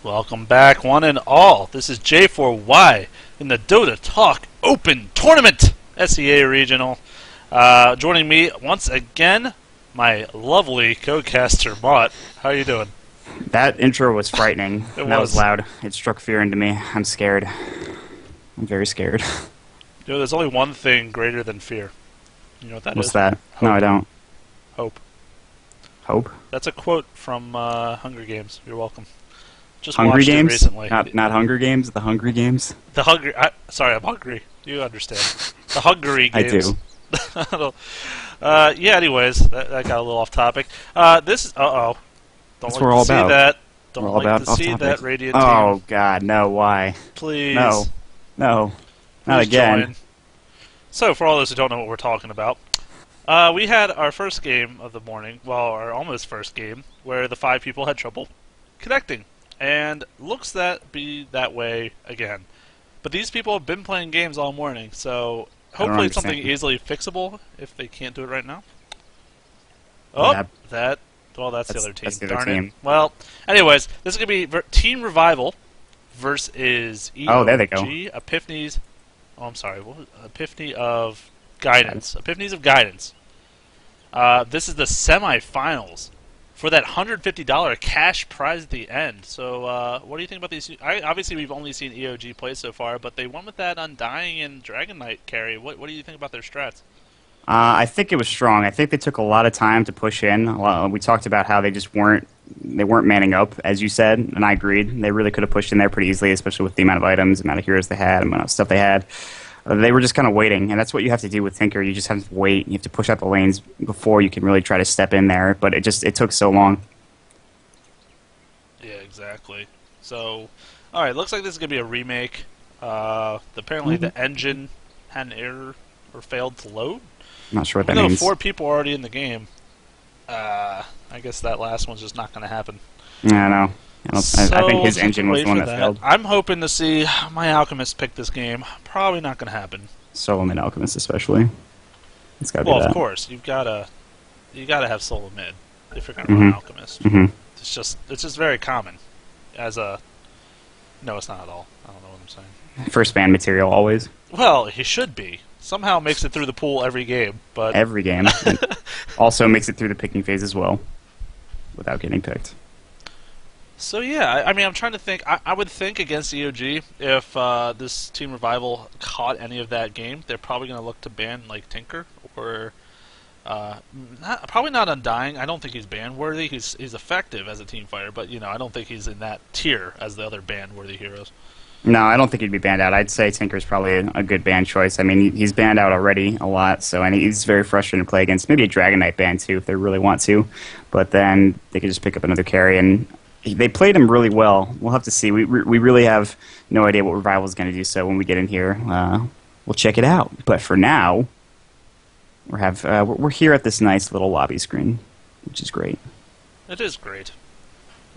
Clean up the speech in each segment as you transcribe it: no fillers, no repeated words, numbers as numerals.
Welcome back, one and all. This is J4Y in the DotaTalk Open Tournament SEA Regional. Joining me once again, my lovely co-caster Mott. How are you doing? That intro was frightening. That was loud. It struck fear into me. I'm scared. I'm very scared. You know, there's only one thing greater than fear. You know what that is? What's that? Hope. No, I don't. Hope. Hope? That's a quote from Hunger Games. You're welcome. Just Hungry watched Games? it recently. Not Hunger Games, the Hungry Games? The Hungry... sorry, I'm hungry. You understand. The Hungry Games. I do. Yeah, anyways, that got a little off topic. This is... Uh-oh. That's Don't what we're like all to see about. that. We're Don't all like about to off see topic. that Radiant team. Oh, God, no, why? Please. No. No. Not Please again. join. So, for all those who don't know what we're talking about, we had our first game of the morning, well, our almost first game, where the 5 people had trouble connecting. And looks that be that way again. But these people have been playing games all morning, so hopefully it's something easily fixable if they can't do it right now. Oh, that's the other team. That's the other Darn team. it. Well, anyways, this is going to be Team Revival versus EOG. Oh, there they go. Epiphanies. Oh, I'm sorry. What was Epiphany of Guidance. Epiphanies of Guidance. This is the semifinals for that $150 cash prize at the end. So, what do you think about these? Obviously, we've only seen EOG play so far, but they won with that Undying and Dragon Knight carry. What do you think about their strats? I think it was strong. I think they took a lot of time to push in. We talked about how they just weren't manning up, as you said, and I agreed. They really could have pushed in there pretty easily, especially with the amount of items, the amount of heroes they had, the amount of stuff they had. They were just kind of waiting, and that's what you have to do with Tinker. You just have to wait. You have to push out the lanes before you can really try to step in there, but it took so long. Yeah, exactly. So, alright, looks like this is going to be a remake. Apparently the engine had an error or failed to load. I'm not sure what that Even though means. 4 people are already in the game, I guess that last one's just not going to happen. Yeah, no. I think his engine was the one that failed. I'm hoping to see my Alchemist pick this game. Probably not going to happen. Solo mid Alchemist, especially. It's got to be Well, that. of course, you gotta have solo mid if you're going to run Alchemist. It's just very common. No, it's not at all. I don't know what I'm saying. First ban material always. Well, he should be. Somehow makes it through the pool every game, but every game. Also makes it through the picking phase as well, without getting picked. So yeah, I mean, I'm trying to think. I would think against EOG, if this Team Revival caught any of that game, they're probably going to look to ban like Tinker or probably not Undying. I don't think he's ban worthy. He's effective as a team fighter, but I don't think he's in that tier as the other ban worthy heroes. No, I don't think he'd be banned out. I'd say Tinker's probably a good ban choice. I mean, he's banned out already a lot, so he's very frustrating to play against. Maybe a Dragon Knight ban too, if they really want to. But then they could just pick up another carry, and they played him really well. We'll have to see. We really have no idea what Revival's going to do, so when we get in here, we'll check it out. But for now, we're here at this nice little lobby screen, which is great. It is great.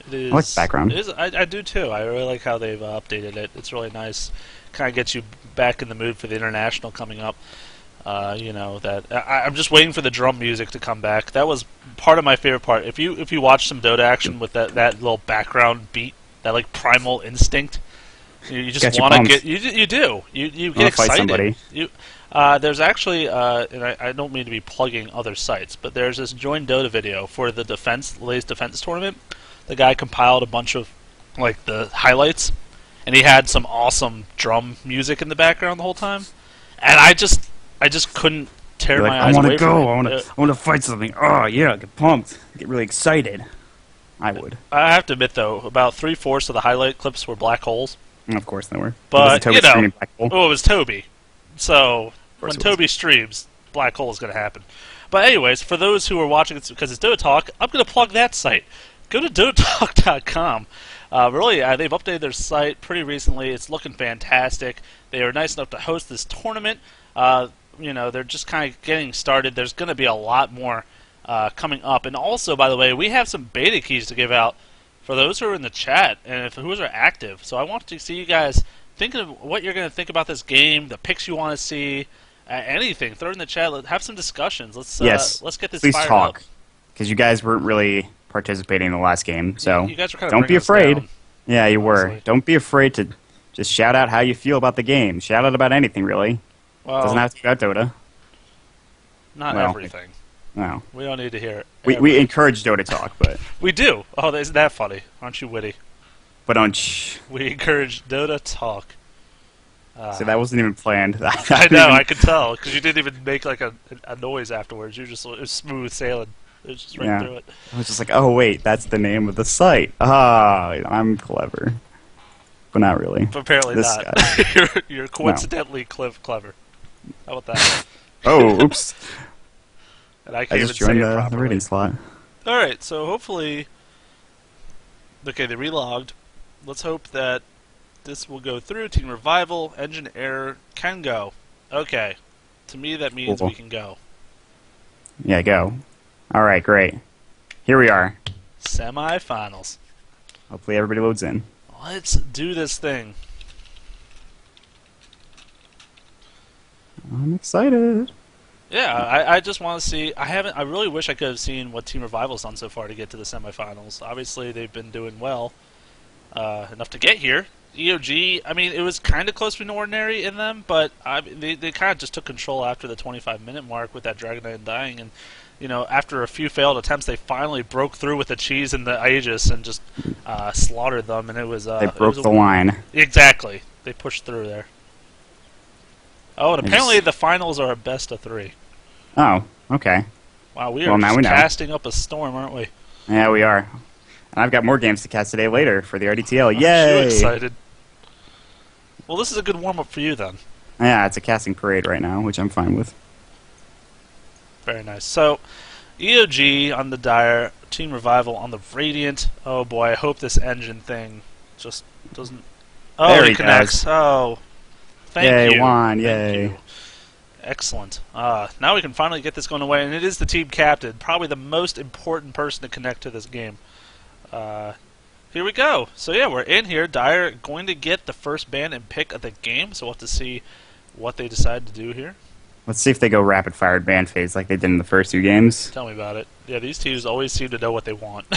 It is, I like the background. It is, I do too. I really like how they've updated it. It's really nice. Kind of gets you back in the mood for the international coming up. I'm just waiting for the drum music to come back. That was part of my favorite part. If you watch some Dota action with that little background beat, that like primal instinct, you just want to get you get excited. There's actually and I don't mean to be plugging other sites, but there's this Join Dota video for the latest defense tournament. The guy compiled a bunch of like the highlights, and he had some awesome drum music in the background the whole time, and I just couldn't tear my eyes away from it. I want to fight something. Oh yeah, get pumped, get really excited. I would. I have to admit though, about 3/4 of the highlight clips were black holes. Of course they were. But it was Toby. So when Toby streams, black hole is going to happen. But anyways, for those who are watching it because it's DotaTalk, I'm going to plug that site. Go to DotaTalk.com. They've updated their site pretty recently. It's looking fantastic. They are nice enough to host this tournament. They're just kind of getting started. There's going to be a lot more coming up. And also, by the way, we have some beta keys to give out for those who are in the chat and who are active. So I want to see you guys thinking of what you're going to think about this game, the picks you want to see, anything. Throw it in the chat. Let's have some discussions. Let's get this Please fired talk. up. Because you guys weren't really participating in the last game, so you guys were kind of don't be afraid. Yeah, you were. Don't be afraid to just shout out how you feel about the game. Shout out about anything, really. Well, doesn't have to be about Dota. Not everything. No. We don't need to hear it. We encourage DotaTalk, but... We do. Oh, isn't that funny? Aren't you witty? But we encourage DotaTalk. So that wasn't even planned. I know, I could tell, because you didn't even make like a noise afterwards. You just, it was smooth sailing. It was just right through it. I was just like, oh wait, that's the name of the site. Ah, I'm clever. But not really. But apparently not. You're coincidentally clever. How about that? Oh, oops. And I just joined the rating slot. Alright, so hopefully... Okay, they relogged. Let's hope that this will go through. Team Revival, engine error, can go. Okay. To me, that means we can go. Yeah, go. Alright, great. Here we are. Semi-finals. Hopefully everybody loads in. Let's do this thing. I'm excited. Yeah, I just want to see. I really wish I could have seen what Team Revival's done so far to get to the semifinals. Obviously, they've been doing well enough to get here. EOG, I mean, it was kind of close to an ordinary in them, but they kind of just took control after the 25-minute mark with that Dragon Knight dying, and after a few failed attempts, they finally broke through with the cheese and the Aegis and just slaughtered them, and it was they broke the line. Exactly, they pushed through there. Oh, and apparently the finals are a best of 3. Oh, okay. Wow, we are casting up a storm, aren't we? Yeah, we are. And I've got more games to cast today later for the RDTL. Yay! I'm so excited. Well, this is a good warm-up for you, then. Yeah, it's a casting parade right now, which I'm fine with. Very nice. So, EOG on the Dire, Team Revival on the Radiant. Oh, boy, I hope this engine thing just doesn't... Oh, there he connects. Oh, thank you. Juan, yay. You. Excellent. Now we can finally get this going away, and it is the team captain, probably the most important person to connect to this game. Here we go. So yeah, we're in here. Dire going to get the first ban and pick of the game, so we'll have to see what they decide to do here. Let's see if they go rapid-fire ban phase like they did in the first 2 games. Tell me about it. Yeah, these teams always seem to know what they want.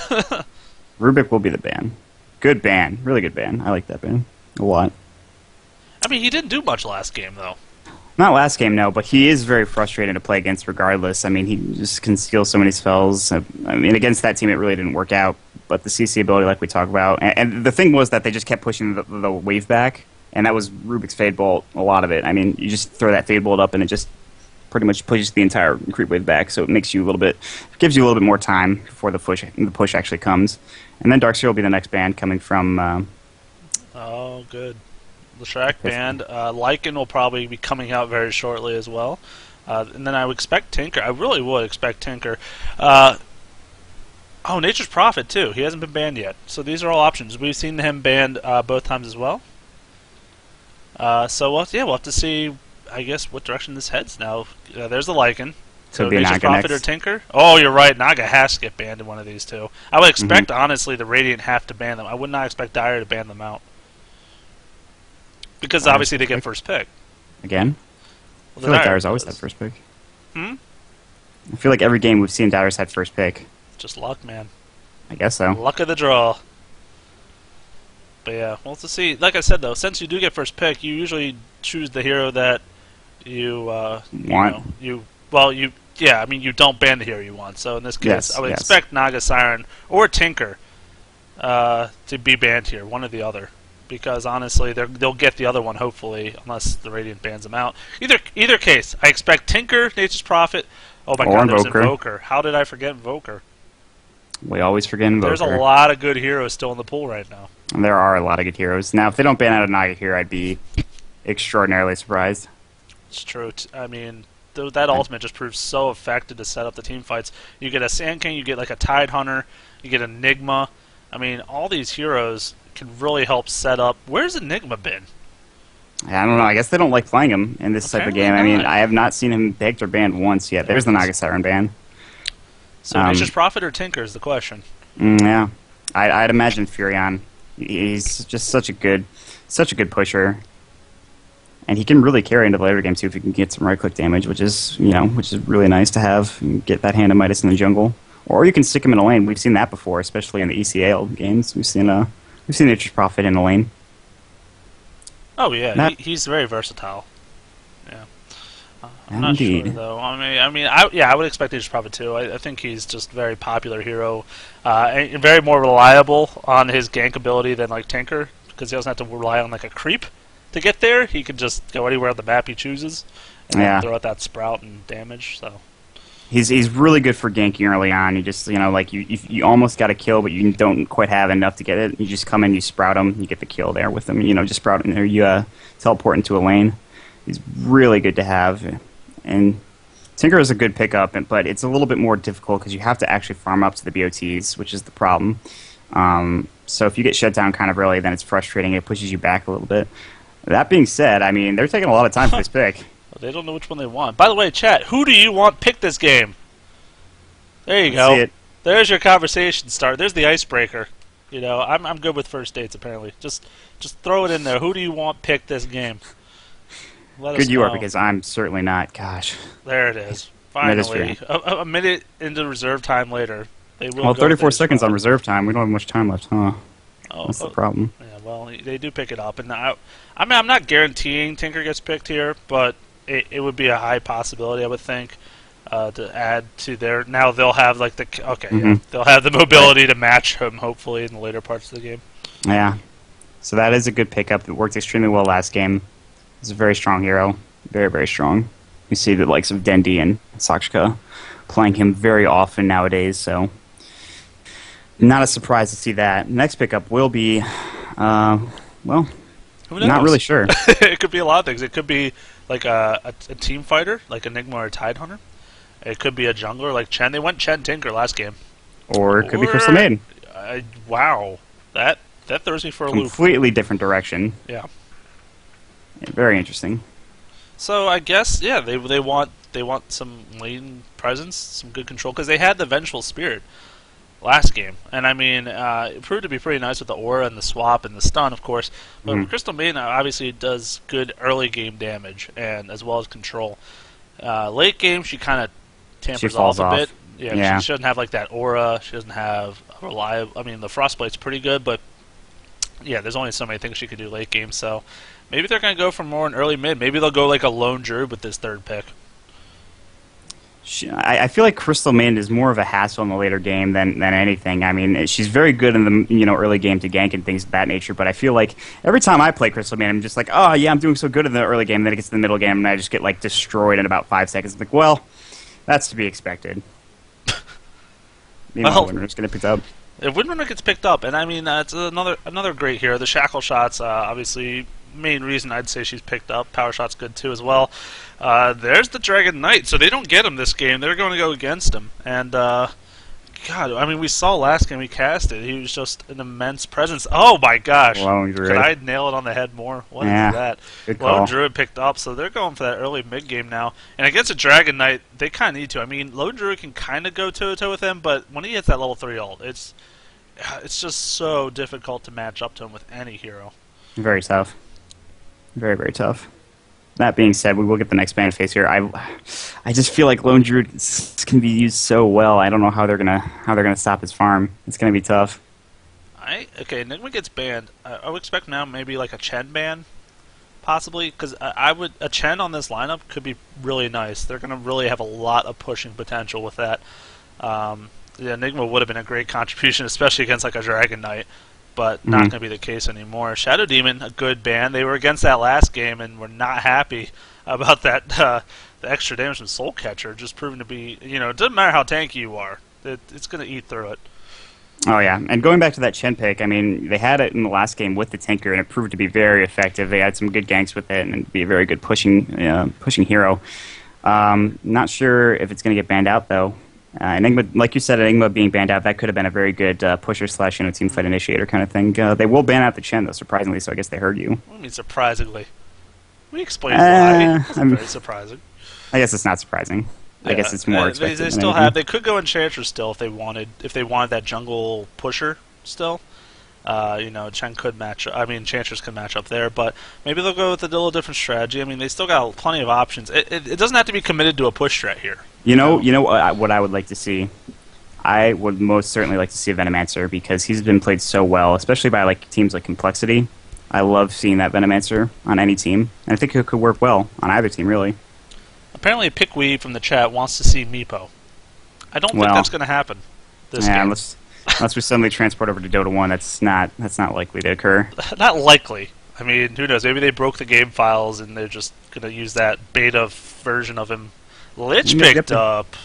Rubik will be the ban. Good ban. Really good ban. I like that ban a lot. I mean, he didn't do much last game, though. Not last game, no, but he is very frustrating to play against regardless. I mean, he just can steal so many spells. I mean, against that team, it really didn't work out. But the CC ability, like we talked about, and the thing was that they just kept pushing the wave back, and that was Rubik's Fade Bolt, a lot of it. I mean, you just throw that Fade Bolt up, and it just pretty much pushes the entire creep wave back, so it makes you gives you a little bit more time before the push actually comes. And then Darkseer will be the next band coming from... oh, good. The Shrek band. Lycan will probably be coming out very shortly as well. And then I would expect Tinker. I really would expect Tinker. Oh, Nature's Prophet, too. He hasn't been banned yet. So these are all options. We've seen him banned both times as well. So, we'll have to see, I guess, what direction this heads now. There's the Lycan. So Nature's Prophet or Tinker? Oh, you're right. Naga has to get banned in one of these two. I would expect, honestly, the Radiant have to ban them. I would not expect Dire to ban them out. Because obviously they get first pick. Again? Well, I feel like Dire's always had first pick. I feel like every game we've seen Dire's had first pick. Just luck, man. I guess so. Luck of the draw. But yeah, well, to see. Like I said, though, since you do get first pick, you usually choose the hero that you want. You don't ban the hero you want. So in this case, I would expect Naga, Siren, or Tinker to be banned here, one or the other. Because honestly, they'll get the other one hopefully, unless the Radiant bans them out. Either case, I expect Tinker, Nature's Prophet. Oh my God, there's Invoker. How did I forget Invoker? We always forget Invoker. There's a lot of good heroes still in the pool right now. And there are a lot of good heroes. Now, if they don't ban out a Naga here, I'd be extraordinarily surprised. It's true. I mean, that ultimate just proves so effective to set up the team fights. You get a Sand King, you get like a Tide Hunter, you get Enigma. I mean, all these heroes can really help set up. Where's Enigma been? I don't know. I guess they don't like playing him in this type of game. I mean, I have not seen him picked or banned once yet. There's the Naga Siren ban. So Nature's Prophet or Tinker is the question. Yeah, I'd imagine Furion. He's just such a good pusher, and he can really carry into the later game too if he can get some right click damage, which is really nice to have. And get that Hand of Midas in the jungle, or you can stick him in a lane. We've seen that before, especially in the ECAL games. We've seen We've seen Nature's Prophet in the lane. Oh yeah, he's very versatile. Yeah. I'm not sure though. I would expect Nature's Prophet too. I think he's just very popular hero, and very more reliable on his gank ability than like Tinker, because he doesn't have to rely on like a creep to get there. He can just go anywhere on the map he chooses, and then throw out that sprout and damage. So he's really good for ganking early on. You just like you almost got a kill, but you don't quite have enough to get it. You just come in, you sprout him, you get the kill there with him. Just sprout in there, you teleport into a lane. He's really good to have. And Tinker is a good pickup, but it's a little bit more difficult because you have to actually farm up to the BOTs, which is the problem. So if you get shut down kind of early, then it's frustrating. It pushes you back a little bit. That being said, they're taking a lot of time for this pick. They don't know which one they want. By the way, chat, who do you want pick this game? There you go. There's your conversation start. There's the icebreaker. I'm good with first dates, apparently. Just throw it in there. Who do you want pick this game? Good you are, because I'm certainly not. Gosh. There it is. Finally. A minute into reserve time later. They will 34 seconds on reserve time. We don't have much time left, huh? That's the problem. Yeah, well, they do pick it up. And I'm not guaranteeing Tinker gets picked here, but it would be a high possibility, I would think, to add to their... Now they'll have like they'll have the mobility to match him, hopefully, in the later parts of the game. Yeah. So that is a good pickup. It worked extremely well last game. He's a very strong hero. Very, very strong. You see the likes of Dendi and Sakshka playing him very often nowadays, so not a surprise to see that. Next pickup will be, not really sure. It could be a lot of things. It could be like a team fighter, like Enigma or Tidehunter. It could be a jungler like Chen. They went Chen Tinker last game. Or it could be Crystal Maiden. Wow. That throws me for a loop. Completely different direction. Yeah. Very interesting. So I guess they want some lane presence, some good control, because they had the Vengeful Spirit last game, and it proved to be pretty nice with the aura and the swap and the stun, of course. But Crystal Maiden obviously does good early game damage and as well as control. Late game she kind of tampers off a bit. Yeah, she doesn't have like that aura. She doesn't have a reliable. The Frostbite's pretty good, but yeah, there's only so many things she could do late game. So maybe they're going to go for more an early mid. Maybe they'll go like a lone druid with this third pick. I feel like Crystal Maiden is more of a hassle in the later game than anything. She's very good in the early game to gank and things of that nature, but I feel like every time I play Crystal Maiden, I'm just like, oh yeah, I'm doing so good in the early game, then it gets to the middle game, and I just get like destroyed in about 5 seconds. I'm like, well, that's to be expected. Meanwhile, Windrunner's going to pick up. If Windrunner gets picked up, and it's another great hero. The Shackle Shot's obviously main reason I'd say she's picked up. Power Shot's good too as well. There's the Dragon Knight, so they don't get him this game. They're going to go against him. And God, we saw last game he cast it. He was just an immense presence. Oh my gosh! Could I nail it on the head more? What is that? Lone Druid picked up, so they're going for that early mid game now. And against a Dragon Knight, they kind of need to. Lone Druid can kind of go toe to toe with him, but when he hits that level 3 ult, it's just so difficult to match up to him with any hero. Very tough. Very, very tough. That being said, we will get the next ban phase here. I just feel like Lone Druid can be used so well. I don't know how they're gonna stop his farm. It's gonna be tough. Enigma gets banned. I would expect now maybe like a Chen ban, possibly, because a Chen on this lineup could be really nice. They're gonna really have a lot of pushing potential with that. Enigma would have been a great contribution, especially against like a Dragon Knight. But not going to be the case anymore. Shadow Demon, a good ban. They were against that last game and were not happy about that the extra damage from Soul Catcher, just proving to be, it doesn't matter how tanky you are. It's going to eat through it. Oh, yeah. And going back to that Chen pick, they had it in the last game with the Tinker, and it proved to be very effective. They had some good ganks with it and be a very good pushing hero. Not sure if it's going to get banned out, though. Enigma, like you said, Enigma being banned out, that could have been a very good pusher / team fight initiator kind of thing. They will ban out the Chen, though, surprisingly, so I guess they heard you. What do you mean surprisingly? We explained why. It's very surprising. I guess it's not surprising. Yeah, I guess it's more expected. They still have. They could go Enchantress still if they wanted. If they wanted that jungle pusher still. Chen could match. Enchantress could match up there, but maybe they'll go with a little different strategy. They still got plenty of options. It doesn't have to be committed to a push strat here. You know what I would like to see? I would most certainly like to see a Venomancer because he's been played so well, especially by like teams like Complexity. I love seeing that Venomancer on any team, and I think it could work well on either team, really. Apparently, Pickweed from the chat wants to see Meepo. I don't think that's going to happen this game. Unless we suddenly transport over to Dota 1, that's not likely to occur. Not likely. I mean, who knows? Maybe they broke the game files and they're just going to use that beta version of him. Lich picked up.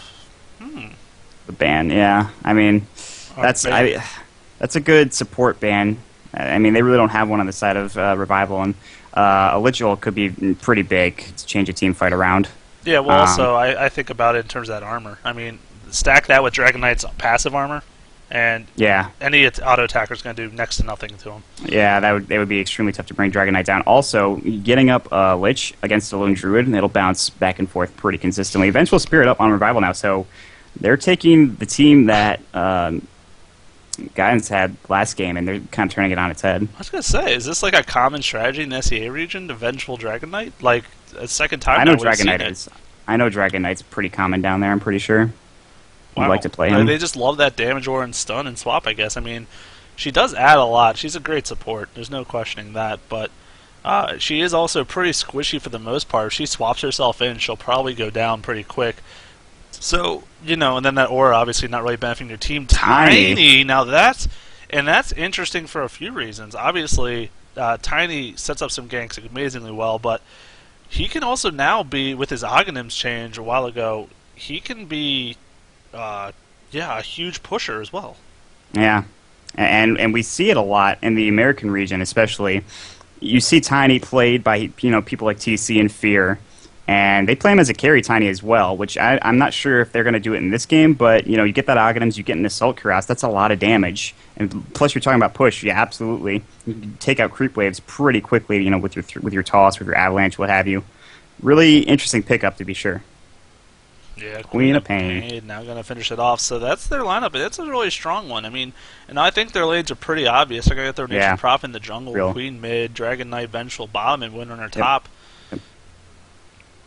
The ban, yeah. I mean, that's a good support ban. I mean, they really don't have one on the side of Revival, and a Lich Ult could be pretty big to change a team fight around. Yeah, well, also, I think about it in terms of that armor. I mean, stack that with Dragon Knight's passive armor, and any auto attacker is going to do next to nothing to him. Yeah, it would be extremely tough to bring Dragon Knight down. Also, getting up Lich against a lone Druid, and it'll bounce back and forth pretty consistently. Vengeful Spirit up on Revival now, so they're taking the team that Guidance had last game, and they're kind of turning it on its head. I was going to say, is this like a common strategy in the SEA region, the Vengeful Dragon Knight? Like, a second time I know Dragon Knight is. I know Dragon Knight's pretty common down there, I'm pretty sure. Wow. I'd like to play him. They just love that damage aura and stun and swap, I guess. I mean, she does add a lot. She's a great support. There's no questioning that. But she is also pretty squishy for the most part. If she swaps herself in, she'll probably go down pretty quick. So, and then that aura obviously not really benefiting your team. Tiny. Now that's interesting for a few reasons. Obviously, Tiny sets up some ganks amazingly well, but he can also now be, with his Aghanims change a while ago, he can be a huge pusher as well. Yeah, and we see it a lot in the American region, especially. You see Tiny played by people like TC and Fear, and they play him as a carry Tiny as well. Which I'm not sure if they're going to do it in this game, but you get that Aghanims, you get an Assault Cuirass, that's a lot of damage. And plus, you're talking about push, yeah, absolutely. You can take out creep waves pretty quickly, with your toss, with your avalanche, what have you. Really interesting pickup to be sure. Yeah, Queen of Pain. Now going to finish it off. So that's their lineup. That's a really strong one. I mean, and I think their lanes are pretty obvious. They're going to get their Nation Prop in the jungle, Queen mid, Dragon Knight, Vengeful bottom, and Windrunner top. Yep.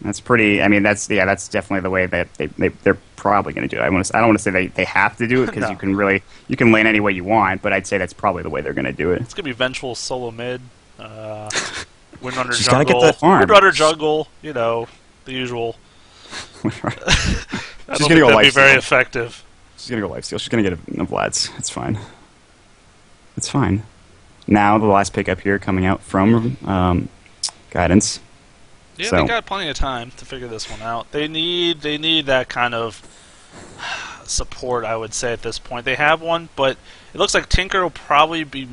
That's pretty. I mean, that's definitely the way that they're probably going to do it. I don't want to say they have to do it because no. you can lane any way you want, but I'd say that's probably the way they're going to do it. It's going to be Vengeful solo mid, Windrunner She's jungle, gotta get that farm. Windrunner jungle, the usual. She's gonna go lifesteal. Be very effective. She's gonna go lifesteal. She's gonna get a Vlads. It's fine. It's fine. Now the last pickup here coming out from Guidance. Yeah, they got plenty of time to figure this one out. They need that kind of support, I would say, at this point. They have one, but it looks like Tinker will probably be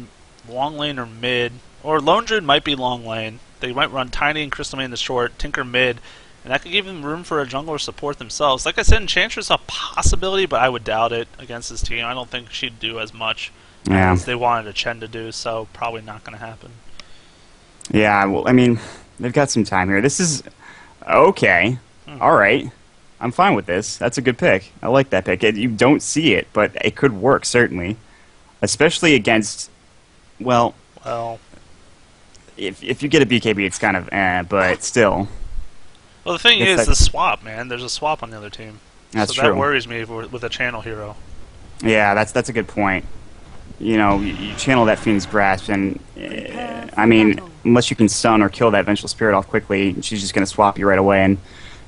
long lane or mid, or Lone Druid might be long lane. They might run Tiny and Crystal Main in the short, Tinker mid. And that could give them room for a jungler support themselves. Like I said, Enchantress a possibility, but I would doubt it against this team. I don't think she'd do as much as they wanted a Chen to do, so probably not going to happen. Yeah, well, I mean, they've got some time here. This is okay. All right. I'm fine with this. That's a good pick. I like that pick. You don't see it, but it could work, certainly. Especially against, well if you get a BKB, it's kind of but still. Well, the thing is the swap, man. There's a swap on the other team. That's true. That worries me with a channel hero. Yeah, that's a good point. You channel that Fiend's Grasp, and I mean, unless you can stun or kill that Vengeful Spirit off quickly, she's just going to swap you right away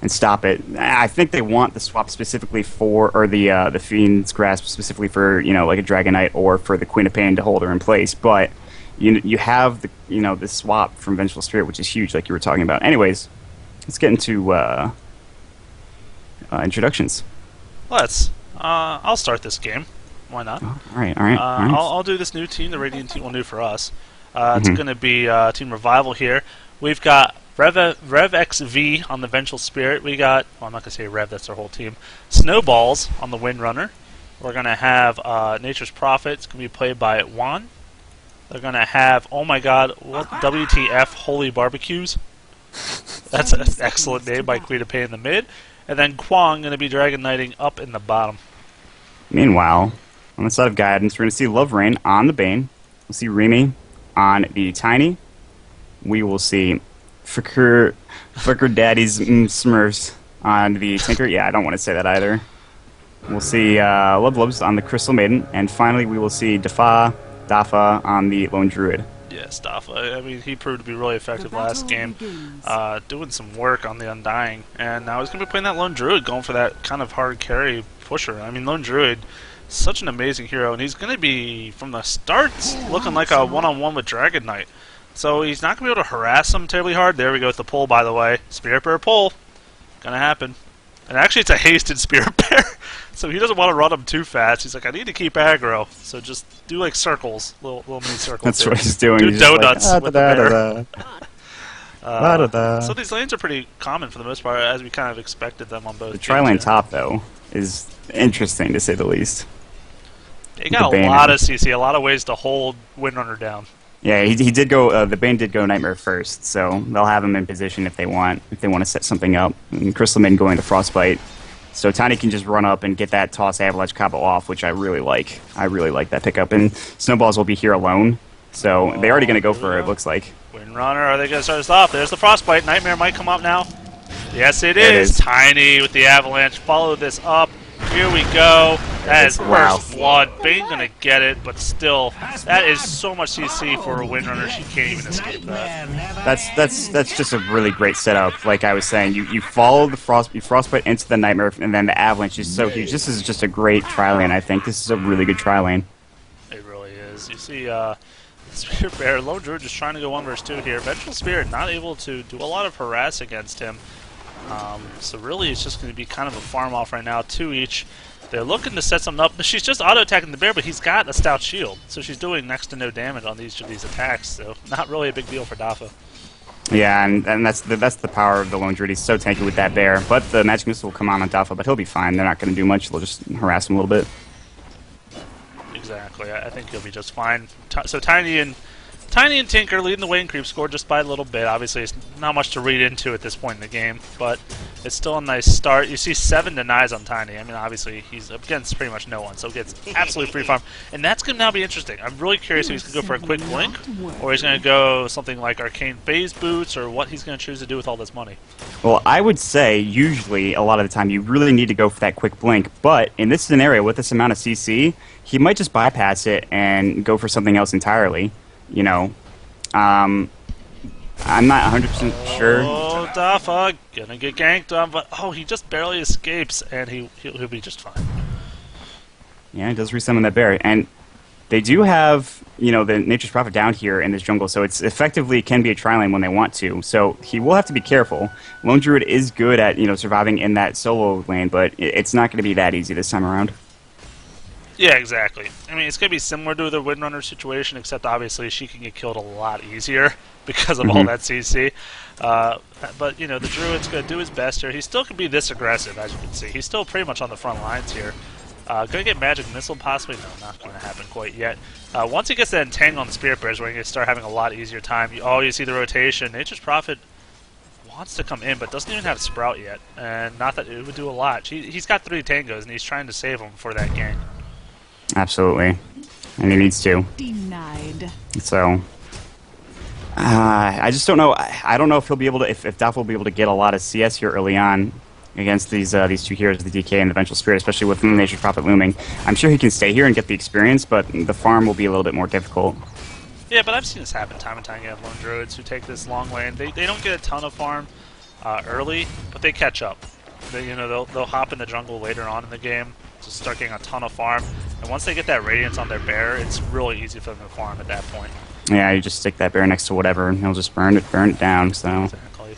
and stop it. I think they want the swap specifically or the Fiend's Grasp specifically for like a Dragon Knight or for the Queen of Pain to hold her in place, but you have the swap from Vengeful Spirit, which is huge, like you were talking about. Anyways. Let's get into introductions. I'll start this game. Why not? All right. I'll do this new team, the Radiant team. Well, new for us. It's going to be Team Revival here. We've got Rev XV on the Vengeful Spirit. We got, I'm not going to say Rev, that's their whole team. Snowballs on the Windrunner. We're going to have Nature's Prophet. It's going to be played by Juan. They're going to have, oh my god, what WTF, Holy Barbecues. That's an excellent name by Queen of Pain in the mid. And then Kwang going to be Dragon Knighting up in the bottom. Meanwhile, on the side of Guidance, we're going to see Love Rain on the Bane. We'll see Remy on the Tiny. We will see Fricker Daddy's Smurfs on the Tinker. Yeah, I don't want to say that either. We'll see Love Lobes on the Crystal Maiden, and finally we will see Dafa on the Lone Druid. Yes, Dafa. I mean, he proved to be really effective last game, doing some work on the Undying, and now he's going to be playing that Lone Druid, going for that kind of hard carry pusher. I mean, Lone Druid, such an amazing hero, and he's going to be, from the start, looking like a one-on-one with Dragon Knight. So he's not going to be able to harass him terribly hard. There we go with the pull, by the way. Spirit Bear pull. Going to happen. And actually, it's a hasted Spirit Bear. So he doesn't want to run him too fast. He's like, I need to keep aggro. So just do like circles, little mini circles. That's what he's doing. Do he's donuts like, with the bear. So these lanes are pretty common for the most part, as we kind of expected them on both. The tri-lane top, though, is interesting to say the least. They got a lot of CC, a lot of ways to hold Windrunner down. Yeah, he did go. The Bane did go Nightmare first, so they'll have him in position if they want to set something up. And Crystal Maiden going to Frostbite, so Tiny can just run up and get that toss Avalanche combo off, which I really like. I really like that pickup. And Snowballs will be here alone, so they're already going to go for it. It looks like. Windrunner, are they going to start us off? There's the Frostbite. Nightmare might come up now. Yes, it is. Tiny with the Avalanche. Follow this up. Here we go. That is first blood. Bane gonna get it, but still, that is so much CC for a Windrunner. She can't even escape that. That's just a really great setup. Like I was saying, you follow the Frostbite into the Nightmare, and then the Avalanche is so huge. This is just a great tri-lane. I think this is a really good tri-lane. It really is. You see, Spirit Bear, Lone Druid just trying to go 1 versus 2 here. Vengeful Spirit not able to do a lot of harass against him. So really it's just going to be kind of a farm off right now, 2 each. They're looking to set something up. She's just auto-attacking the bear, but he's got a stout shield. So she's doing next to no damage on each of these attacks, so not really a big deal for Dafa. Yeah, and that's the power of the Lone Druid. He's so tanky with that bear. But the Magic Missile will come on Dafa, but he'll be fine. They're not going to do much. They'll just harass him a little bit. Exactly. I think he'll be just fine. So Tiny and Tinker leading the way in creep score just by a little bit. Obviously, it's not much to read into at this point in the game, but it's still a nice start. You see 7 denies on Tiny. I mean, obviously, he's up against pretty much no one, so gets absolutely free farm. And that's going to now be interesting. I'm really curious if he's going to go for a quick blink, or he's going to go something like Arcane Phase Boots, or what he's going to choose to do with all this money. Well, I would say, usually, a lot of the time, you really need to go for that quick blink, but in this scenario, with this amount of CC, he might just bypass it and go for something else entirely. You know, I'm not 100% sure. Oh, Dafa gonna get ganked on, but he just barely escapes, and he'll be just fine. Yeah, he does resummon that bear, and they do have the Nature's Prophet down here in this jungle, so it's effectively can be a tri-lane when they want to. So he will have to be careful. Lone Druid is good at surviving in that solo lane, but it's not going to be that easy this time around. Yeah, exactly. I mean, it's going to be similar to the Windrunner situation, except obviously she can get killed a lot easier because of all that CC. But, the Druid's going to do his best here. He still can be this aggressive, as you can see. He's still pretty much on the front lines here. Going to get Magic Missile, possibly? No, not going to happen quite yet. Once he gets that Entangle on the Spirit Bears, we're going to start having a lot easier time. You see the rotation. Nature's Prophet wants to come in, but doesn't even have Sprout yet. And not that it would do a lot. He's got 3 Tangos, and he's trying to save them for that gang. Absolutely, and he needs to. Denied. So, I just don't know. I don't know if he'll be able to. If Dafa will be able to get a lot of CS here early on against these 2 heroes, the DK and the Vengeful Spirit, especially with the Nature's Prophet looming. I'm sure he can stay here and get the experience, but the farm will be a little bit more difficult. Yeah, but I've seen this happen time and time again. Lone Druids who take this long lane, they don't get a ton of farm early, but they catch up. They'll hop in the jungle later on in the game to start getting a ton of farm, and once they get that Radiance on their bear, it's really easy for them to farm at that point. Yeah, you just stick that bear next to whatever, and he'll just burn it down. So. Exactly.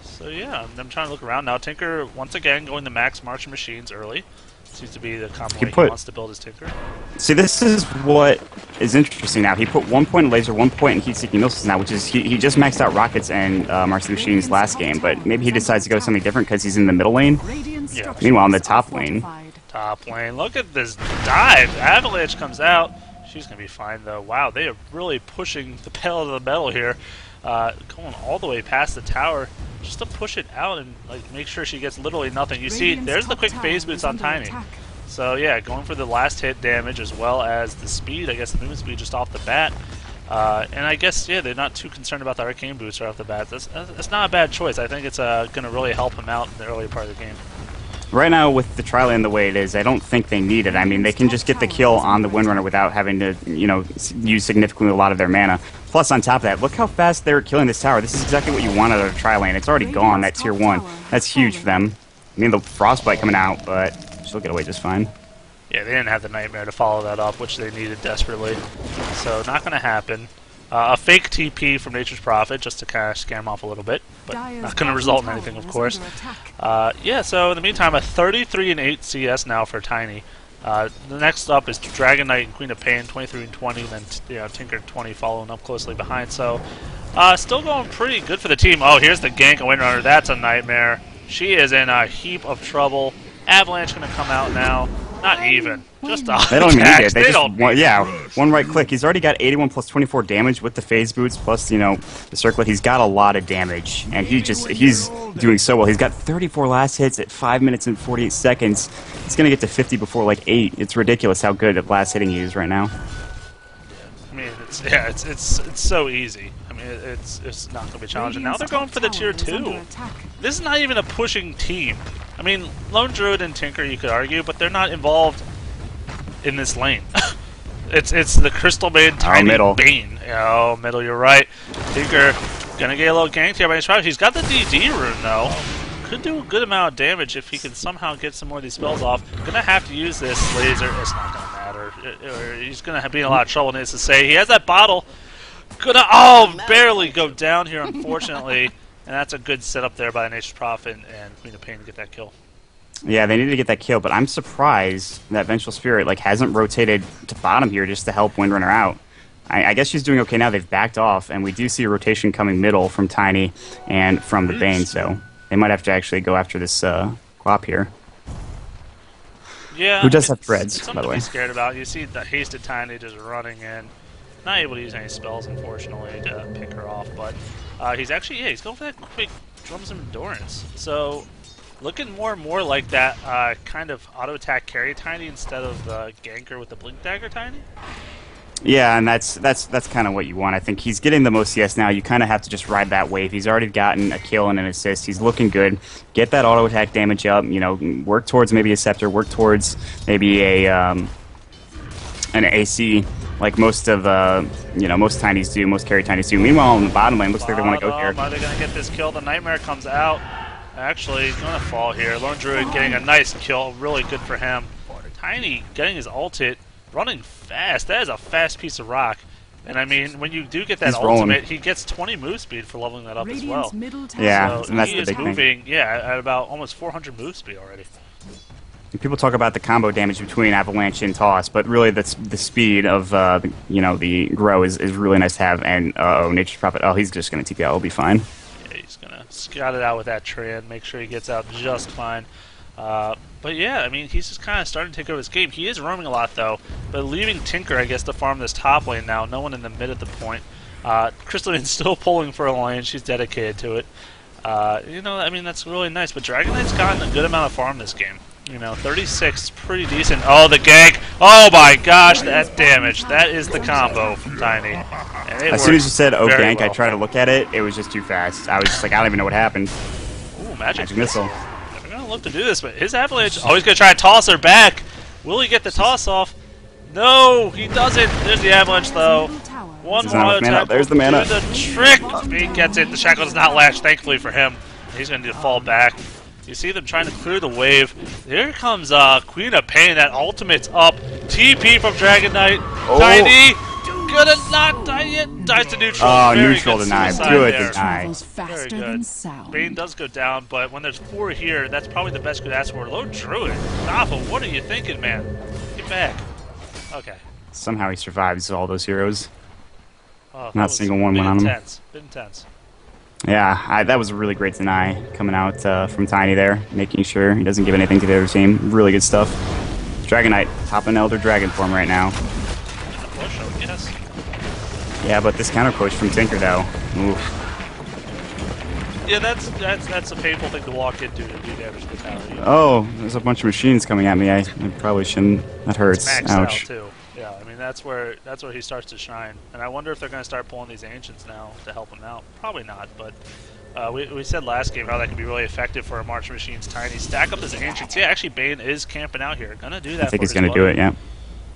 So yeah, I'm trying to look around now. Tinker once again going to max Marching Machines early. Seems to be the combo he wants to build his Tinker. See, this is what is interesting now. He put 1 point in laser, 1 point in heat-seeking missiles now, which is he just maxed out rockets and Marching Machines last game, but maybe he decides to go something different because he's in the middle lane. Yeah. Meanwhile, in the top lane. Top lane. Look at this dive. Avalanche comes out. She's going to be fine, though. Wow, they are really pushing the pedal to the metal here. Going all the way past the tower just to push it out and make sure she gets literally nothing. You see, there's the quick phase boots on Tiny. So yeah, going for the last hit damage as well as the speed. I guess the movement speed just off the bat. And I guess, yeah, they're not too concerned about the Arcane Boots right off the bat. That's not a bad choice. I think it's going to really help him out in the early part of the game. Right now, with the Tri-Lane the way it is, I don't think they need it. I mean, they can just get the kill on the Windrunner without having to, use significantly a lot of their mana. Plus, on top of that, look how fast they're killing this tower. This is exactly what you want out of a Tri-Lane. It's already gone, that tier 1. That's huge for them. I mean, the Frostbite coming out, but she'll get away just fine. Yeah, they didn't have the Nightmare to follow that up, which they needed desperately. So, not going to happen. A fake TP from Nature's Prophet, just to kind of scare him off a little bit, but not going to result in anything, of course. Yeah, so in the meantime, a 33-8 CS now for Tiny. The next up is Dragon Knight and Queen of Pain, 23-20, and then Tinker 20 following up closely behind. So, still going pretty good for the team. Oh, here's the gank of Windrunner. That's a nightmare. She is in a heap of trouble. Avalanche going to come out now. Not even. Just a They don't even need it. They just one right click. He's already got 81 plus 24 damage with the phase boots plus, the circlet. He's got a lot of damage, and he's doing so well. He's got 34 last hits at 5 minutes and 48 seconds. He's gonna get to 50 before like 8. It's ridiculous how good at last hitting he is right now. I mean, it's so easy. I mean, it's not gonna be challenging. Now they're going for the tier 2. This is not even a pushing team. I mean, Lone Druid and Tinker, you could argue, but they're not involved in this lane. it's the Crystal Maid, Tiny Bane. Oh, middle, you're right. Tinker gonna get a little ganked here by his tribe. He's got the DD rune, though. Could do a good amount of damage if he can somehow get some more of these spells off. Gonna have to use this laser. It's not gonna matter. He's gonna be in a lot of trouble, needless to say. He has that bottle. Barely go down here, unfortunately. And that's a good setup there by Nature's Prophet and Queen of Pain to get that kill. Yeah, they need to get that kill, but I'm surprised that Vengeful Spirit hasn't rotated to bottom here just to help Windrunner out. I guess she's doing okay now. They've backed off, and we do see a rotation coming middle from Tiny and from the Bane, so they might have to actually go after this Quap here. Yeah, who does have threads, it's by the way. To be scared about. You see the hasted Tiny just running in. Not able to use any spells, unfortunately, to pick her off, but he's actually, he's going for that quick Drums of Endurance. So, looking more and more like that kind of auto-attack carry Tiny instead of the ganker with the Blink Dagger Tiny. Yeah, and that's kind of what you want. I think he's getting the most CS now. You kind of have to just ride that wave. He's already gotten a kill and an assist. He's looking good. Get that auto-attack damage up, work towards maybe a Scepter, work towards maybe an AC, like most of most Tinies do, most carry Tinies do. Meanwhile, in the bottom lane, looks like they want to go here. Are they going to get this kill? The Nightmare comes out. Actually, he's going to fall here. Lone Druid getting a nice kill. Really good for him. Tiny getting his ult hit. Running fast. That is a fast piece of rock. And I mean, when you do get that ultimate, he gets 20 move speed for leveling that up as well. Yeah, so and that's he the big is moving, at about almost 400 move speed already. People talk about the combo damage between Avalanche and Toss, but really the speed of the grow is really nice to have. And Nature's Prophet, he's just going to TP out. He'll be fine. Yeah, he's going to scout it out with that Tran, make sure he gets out just fine. But yeah, I mean, he's just kind of starting to take over this game. He is roaming a lot though, but leaving Tinker, I guess, to farm this top lane now. No one in the mid at the point. Crystalline's still pulling for a lane. She's dedicated to it. I mean, that's really nice. But Dragon Knight's gotten a good amount of farm this game. 36 is pretty decent. Oh, the gank! Oh my gosh, that damage. That is the combo from Tiny. As soon as you said, gank, I tried to look at it. It was just too fast. I was just like, I don't even know what happened. Ooh, magic missile. They're going to look to do this, but his Avalanche, he's going to try to toss her back. Will he get the toss off? No, he doesn't. There's the Avalanche, though. One more attack. There's the mana. Do the trick. He gets it. The shackle does not latch, thankfully for him. He's going to need to fall back. You see them trying to clear the wave. Here comes Queen of Pain. That ultimate's up. TP from Dragon Knight. Tiny. Gonna not die yet. Dies to neutral. Oh, neutral denied. Good deny. Very good. Bane does go down, but when there's 4 here, that's probably the best you could ask for. Lone Druid. Napa, what are you thinking, man? Get back. Okay. Somehow he survives all those heroes. Oh, not a single one went on him. Bit intense. Yeah, that was a really great deny coming out from Tiny there, making sure he doesn't give anything to the other team. Really good stuff. Dragon Knight, top in Elder Dragon form right now. Push, I guess. Yeah, but this counter push from Tinker though. Oof. Yeah, that's a painful thing to walk into to do damage fatality. Oh, there's a bunch of machines coming at me. I probably shouldn't. That hurts. It's maxed Ouch. out too. Yeah, I mean that's where he starts to shine. And I wonder if they're going to start pulling these ancients now to help him out. Probably not, but We said last game how that could be really effective for a March Machine's Tiny. Stack up his Ancients. Yeah, actually, Bane is camping out here. Gonna do that. I think he's gonna do it. Yeah.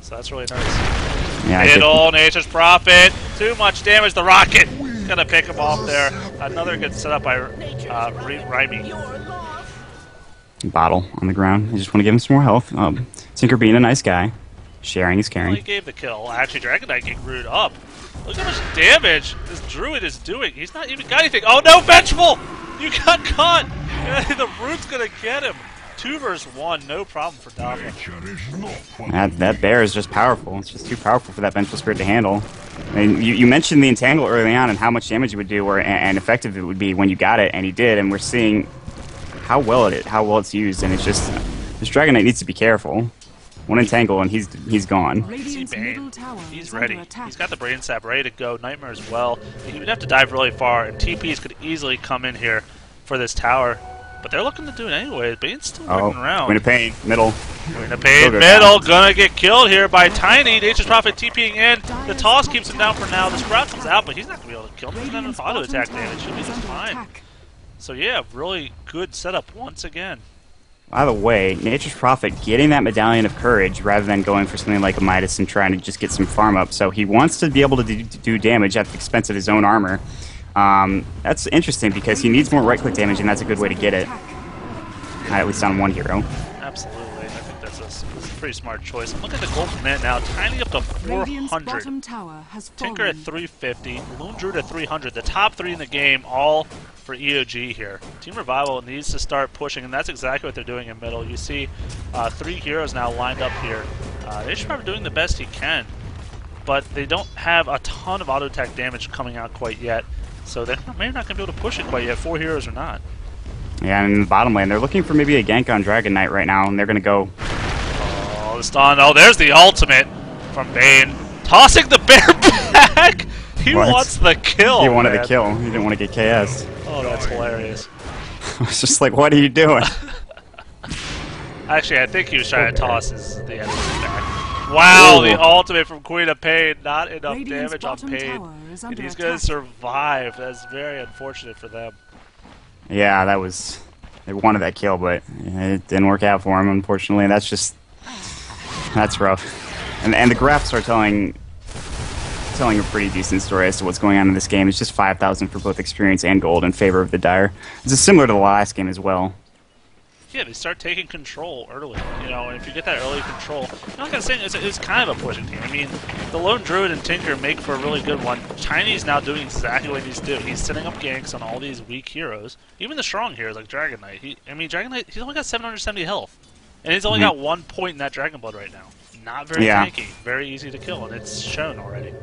So that's really nice. Yeah. Middle, Nature's Prophet. Too much damage. The Rocket gonna pick him off there. Another good setup by Raimi. Bottle on the ground. I just want to give him some more health. Tinker being a nice guy, sharing is caring. Well, he gave the kill. Actually, Dragon Knight getting rooted up. Look how much damage this Druid is doing. He's not even got anything. Oh no, Vengeful! You got caught! The Root's gonna get him. 2 versus 1, no problem for Dafa. That bear is just powerful. It's just too powerful for that Vengeful Spirit to handle. I mean, you mentioned the Entangle early on and how much damage it would do and effective it would be when you got it, and he did, and we're seeing how well it's used, and it's just this Dragon Knight needs to be careful. One Entangle and he's gone. He's ready. He's got the Brain Sap ready to go. Nightmare as well. He would have to dive really far, and TPs could easily come in here for this tower. But they're looking to do it anyway. Bane's still working around. Queen of Pain, middle. Queen of Pain, middle. Gonna get killed here by Tiny. Nature's Prophet TPing in. The toss keeps him down for now. The Sprout comes out, but he's not gonna be able to kill him. He's not enough auto attack damage. He'll be just fine. So yeah, really good setup once again. By the way, Nature's Prophet getting that Medallion of Courage rather than going for something like a Midas and trying to just get some farm up. So he wants to be able to do damage at the expense of his own armor. That's interesting because he needs more right-click damage, and that's a good way to get it. At least on one hero. Absolutely. I think that's a pretty smart choice. Look at the gold from it now. Tiny up to 400. Tinker at 350. Lone Druid at 300. The top 3 in the game, all for EOG here. Team Revival needs to start pushing, and that's exactly what they're doing in middle. You see 3 heroes now lined up here. They should probably doing the best he can, but they don't have a ton of auto attack damage coming out quite yet, so they're maybe not going to be able to push it quite yet, 4 heroes or not. Yeah, and in the bottom lane, they're looking for maybe a gank on Dragon Knight right now, and they're going to go... Oh, the stun. Oh, there's the ultimate from Bane. Tossing the bear back! He wants the kill, He wanted the kill. He didn't want to get KS. Oh, that's hilarious. I was just like, what are you doing? Actually, I think he was trying to toss the enemy back. Wow, the ultimate from Queen of Pain. Not enough damage on Pain. And he's going to survive. That's very unfortunate for them. Yeah, they wanted that kill, but it didn't work out for him, unfortunately. That's rough. And the graphs are telling a pretty decent story as to what's going on in this game. It's just 5,000 for both experience and gold in favor of the Dire. This is similar to the last game as well. Yeah, they start taking control early, and if you get that early control, like I was saying, it's kind of a pushing team. I mean, the Lone Druid and Tinker make for a really good one. Tiny's now doing exactly what he needs to do. He's setting up ganks on all these weak heroes, even the strong heroes like Dragon Knight. Dragon Knight, he's only got 770 health, and he's only got 1 point in that Dragon Blood right now. Not very tanky, very easy to kill, and it's shown already.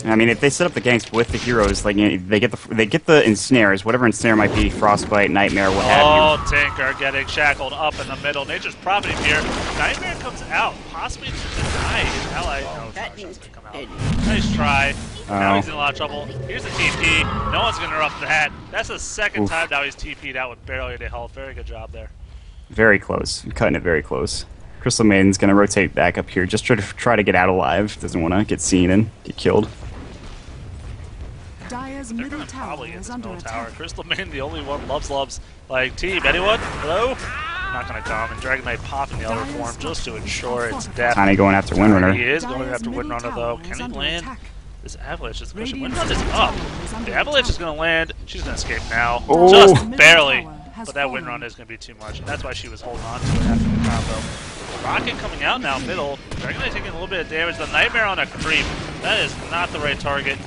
I mean, if they set up the ganks with the heroes, like they get the ensnares, whatever ensnare might be, Frostbite, Nightmare, what have you. Oh, Tinker getting shackled up in the middle. Nature's Prophet here. Nightmare comes out, possibly to deny his ally. No, it's not going to come out. Nice try. Now he's in a lot of trouble. Here's the TP. No one's going to interrupt that. That's the second time now he's TP'd out with barely any health. Very good job there. Very close. Cutting it very close. Crystal Maiden's going to rotate back up here, just try to get out alive. Doesn't want to get seen and get killed. They're going to probably get this middle tower. Crystal Maiden, the only one, loves, like, team. Anyone? Hello? Not going to come. And Dragon Knight popping the other form just to ensure its death. Tiny going after Windrunner. He is going after Windrunner, though. Can he land? This Avalanche is pushing. Windrunner is up. The Avalanche is going to land. She's going to escape now. Oh. Just barely. But that Windrunner is going to be too much. And that's why she was holding on to it after the combo. Rocket coming out now, middle. Dragon Knight taking a little bit of damage. The Nightmare on a creep. That is not the right target.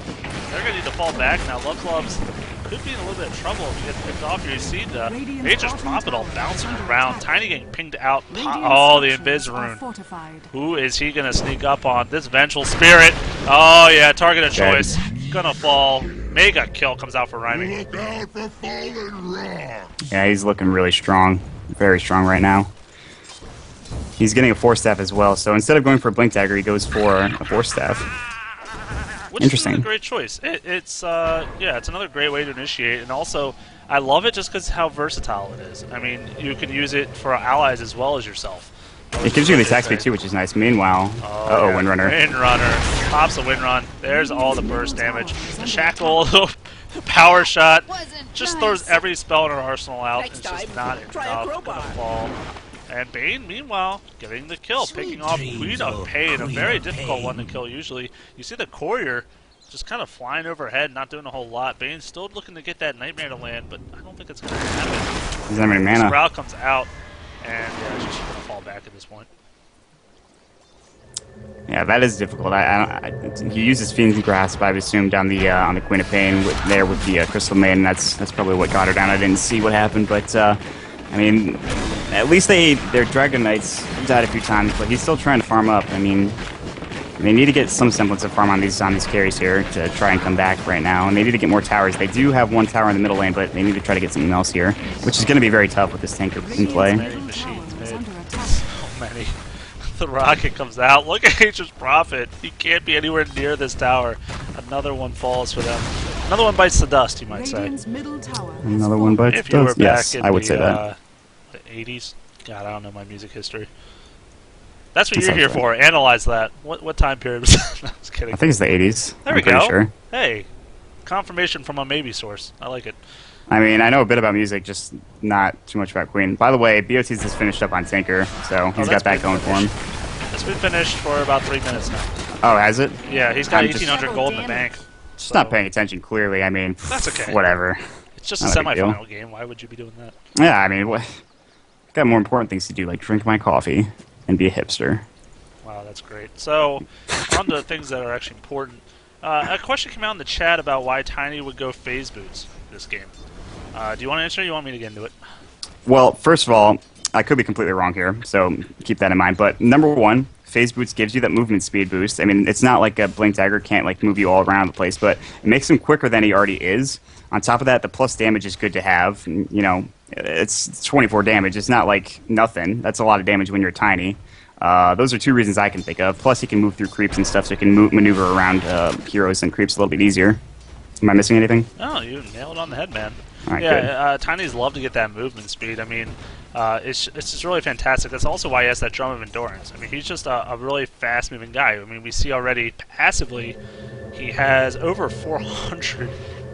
They're going to need to fall back now. Loves could be in a little bit of trouble if he gets picked off here. You see the Nature's Prophet all bouncing around. Tiny getting pinged out. Oh, the Invis Rune. Who is he going to sneak up on? This Vengeful Spirit. Oh, yeah, target of choice. Gonna fall. Mega kill comes out for Rhyming. Look out for falling rock. Yeah, he's looking really strong. Very strong right now. He's getting a Force Staff as well, so instead of going for a Blink Dagger, he goes for a Force Staff. Which Interesting. is a great choice. It's another great way to initiate, and also I love it just because how versatile it is. I mean, you can use it for allies as well as yourself. It gives you the attack speed too, which is nice. Meanwhile, Windrunner. Windrunner pops a Windrun. There's all the burst damage. The Shackle Power shot. Just nice. throws every spell in her arsenal out. Next It's just time, not try a enough. crowbar. Gonna fall. And Bane, meanwhile, getting the kill, Sweet picking off dreams, Queen of oh, Pain, a Queen very of difficult Pain. one to kill usually. You see the courier just kind of flying overhead, not doing a whole lot. Bane's still looking to get that Nightmare to land, but I don't think it's going to happen. He's not any mana. Sprout comes out, and yeah, she's just going to fall back at this point. Yeah, that is difficult. He uses Fiend's Grasp, I would assume, down the on the Queen of Pain with the Crystal Maiden. That's probably what got her down. I didn't see what happened, but I mean, at least their Dragon Knights died a few times, but he's still trying to farm up. I mean, they need to get some semblance of farm on these carries here to try and come back right now, and they need to get more towers. They do have one tower in the middle lane, but they need to try to get something else here, which is going to be very tough with this tanker in play. Many machines made. So many. The rocket comes out. Look at Nature's Prophet. He can't be anywhere near this tower. Another one falls for them. Another one bites the dust, you might say. Another one bites If the you were dust. back Yes, in I would say that. the 80s. God, I don't know my music history. That's what That you're here sounds for. Analyze that. What time period was that? No, I was kidding. I think it's the 80s. There we I'm pretty go. Sure. Hey, confirmation from a maybe source. I like it. I mean, I know a bit about music, just not too much about Queen. By the way, BOT's just finished up on Tinker, so he's got that going for him. It's been finished for about 3 minutes now. Oh, has it? Yeah, he's got I'm just- 1,800 gold in the bank. Just So not paying attention, clearly. I mean, That's okay. whatever. It's just a Not a big deal. semifinal game. Why would you be doing that? Yeah, I mean, got more important things to do, like drink my coffee and be a hipster. Wow, that's great. So, on to things that are actually important. A question came out in the chat about why Tiny would go phase boots this game. Do you want to answer or you want me to get into it? Well, first of all, I could be completely wrong here, so keep that in mind. But number one, phase boots gives you that movement speed boost. I mean, it's not like a Blink Dagger can't like move you all around the place, but it makes him quicker than he already is. On top of that, the plus damage is good to have. You know, it's 24 damage. It's not like nothing. That's a lot of damage when you're tiny. Those are two reasons I can think of. Plus, he can move through creeps and stuff, so he can maneuver around heroes and creeps a little bit easier. Am I missing anything? Oh, you nailed it on the head, man. All right, Yeah, Tiny's love to get that movement speed. I mean, it's just really fantastic. That's also why he has that drum of endurance. I mean, he's just a really fast-moving guy. I mean, we see already passively he has over 400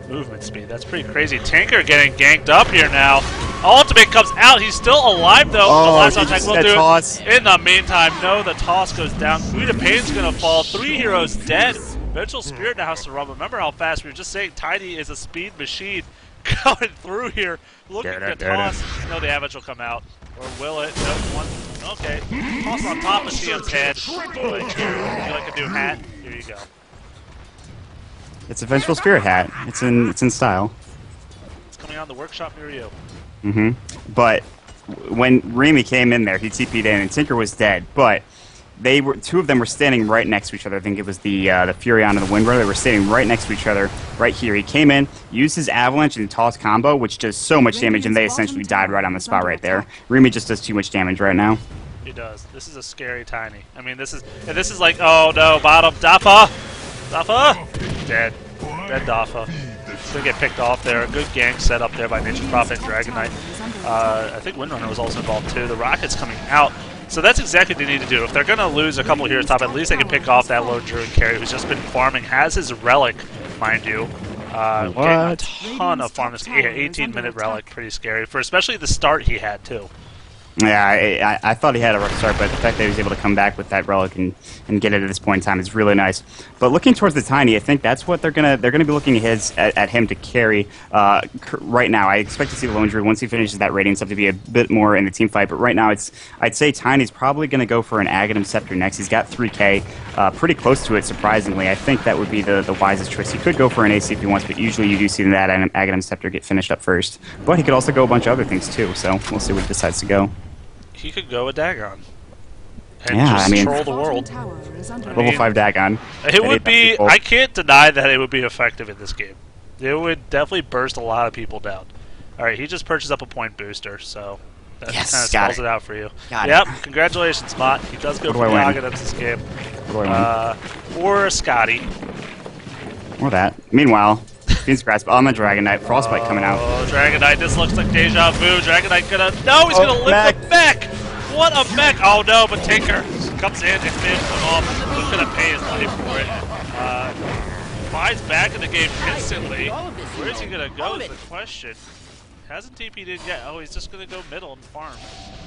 movement speed. That's pretty crazy. Tinker getting ganked up here now. Ultimate comes out. He's still alive, though. Oh, the last he attack just will got do tossed. it. In the meantime, no, the toss goes down. Queen of Pain's going to fall. 3 heroes dead. Vengeful Spirit now has to run. Remember how fast we were just saying Tiny is a speed machine going through here. Looking to toss. No, the Avalanche will come out. Or will it? No, one. Okay. Toss on top of CM's head. Would you like a new hat? Here you go. It's a Vengeful Spirit hat. It's in style. It's coming out in the workshop near you. Mm-hmm. But when Remy came in there, he TP'd in, and Tinker was dead. But two of them were standing right next to each other. I think it was the Furion and the Windrunner. They were standing right next to each other, right here. He came in, used his Avalanche and Toss combo, which does so much damage, and they essentially died right on the spot right there. Remy just does too much damage right now. He does. This is a scary Tiny. I mean, this is like, oh no, bottom, Dafa! Dafa! Dead. Dead Dafa. He's gonna get picked off there. A good gank set up there by Nature's Prophet and Dragon Knight. I think Windrunner was also involved too. The Rocket's coming out. So that's exactly what they need to do. If they're going to lose a couple heroes top, at least they can pick off that lone Druid carry who's just been farming, has his Relic, mind you. Getting a ton of farm. 18-minute Relic, pretty scary, for especially the start he had too. Yeah, I thought he had a rough start, but the fact that he was able to come back with that Relic and get it at this point in time is really nice. But looking towards the Tiny, I think that's what they're gonna be looking at him to carry right now. I expect to see the Lone Druid once he finishes that rating stuff to be a bit more in the team fight. But right now, I'd say Tiny's probably gonna go for an Aghanim Scepter next. He's got 3K, pretty close to it, surprisingly. I think that would be the wisest choice. He could go for an AC if he wants, but usually you do see that Aghanim Scepter get finished up first. But he could also go a bunch of other things too. So we'll see what he decides to go. He could go with Dagon and Yeah, just I mean, troll the world. Level 5 Dagon. It would be. I can't deny that it would be effective in this game. It would definitely burst a lot of people down. All right, he just purchased up a point booster, so that Yes, kind of got spells it. it out for you. Got Yep, it. congratulations, Mott. He does go What for do the I win? Aghanim's this game. What do I win? Or Scotty. Or that. Meanwhile, Fiend's Grasp on the Dragon Knight. Frostbite coming out. Oh, Dragon Knight, this looks like deja vu. Dragon Knight gonna... No, he's gonna lift the mech! What a mech! Oh no, but Tinker comes in and finishes him off. Who's gonna pay his money for it? buys back in the game instantly. Where is he going to go is the question. Hasn't TP'd in yet. Oh, he's just going to go middle and farm.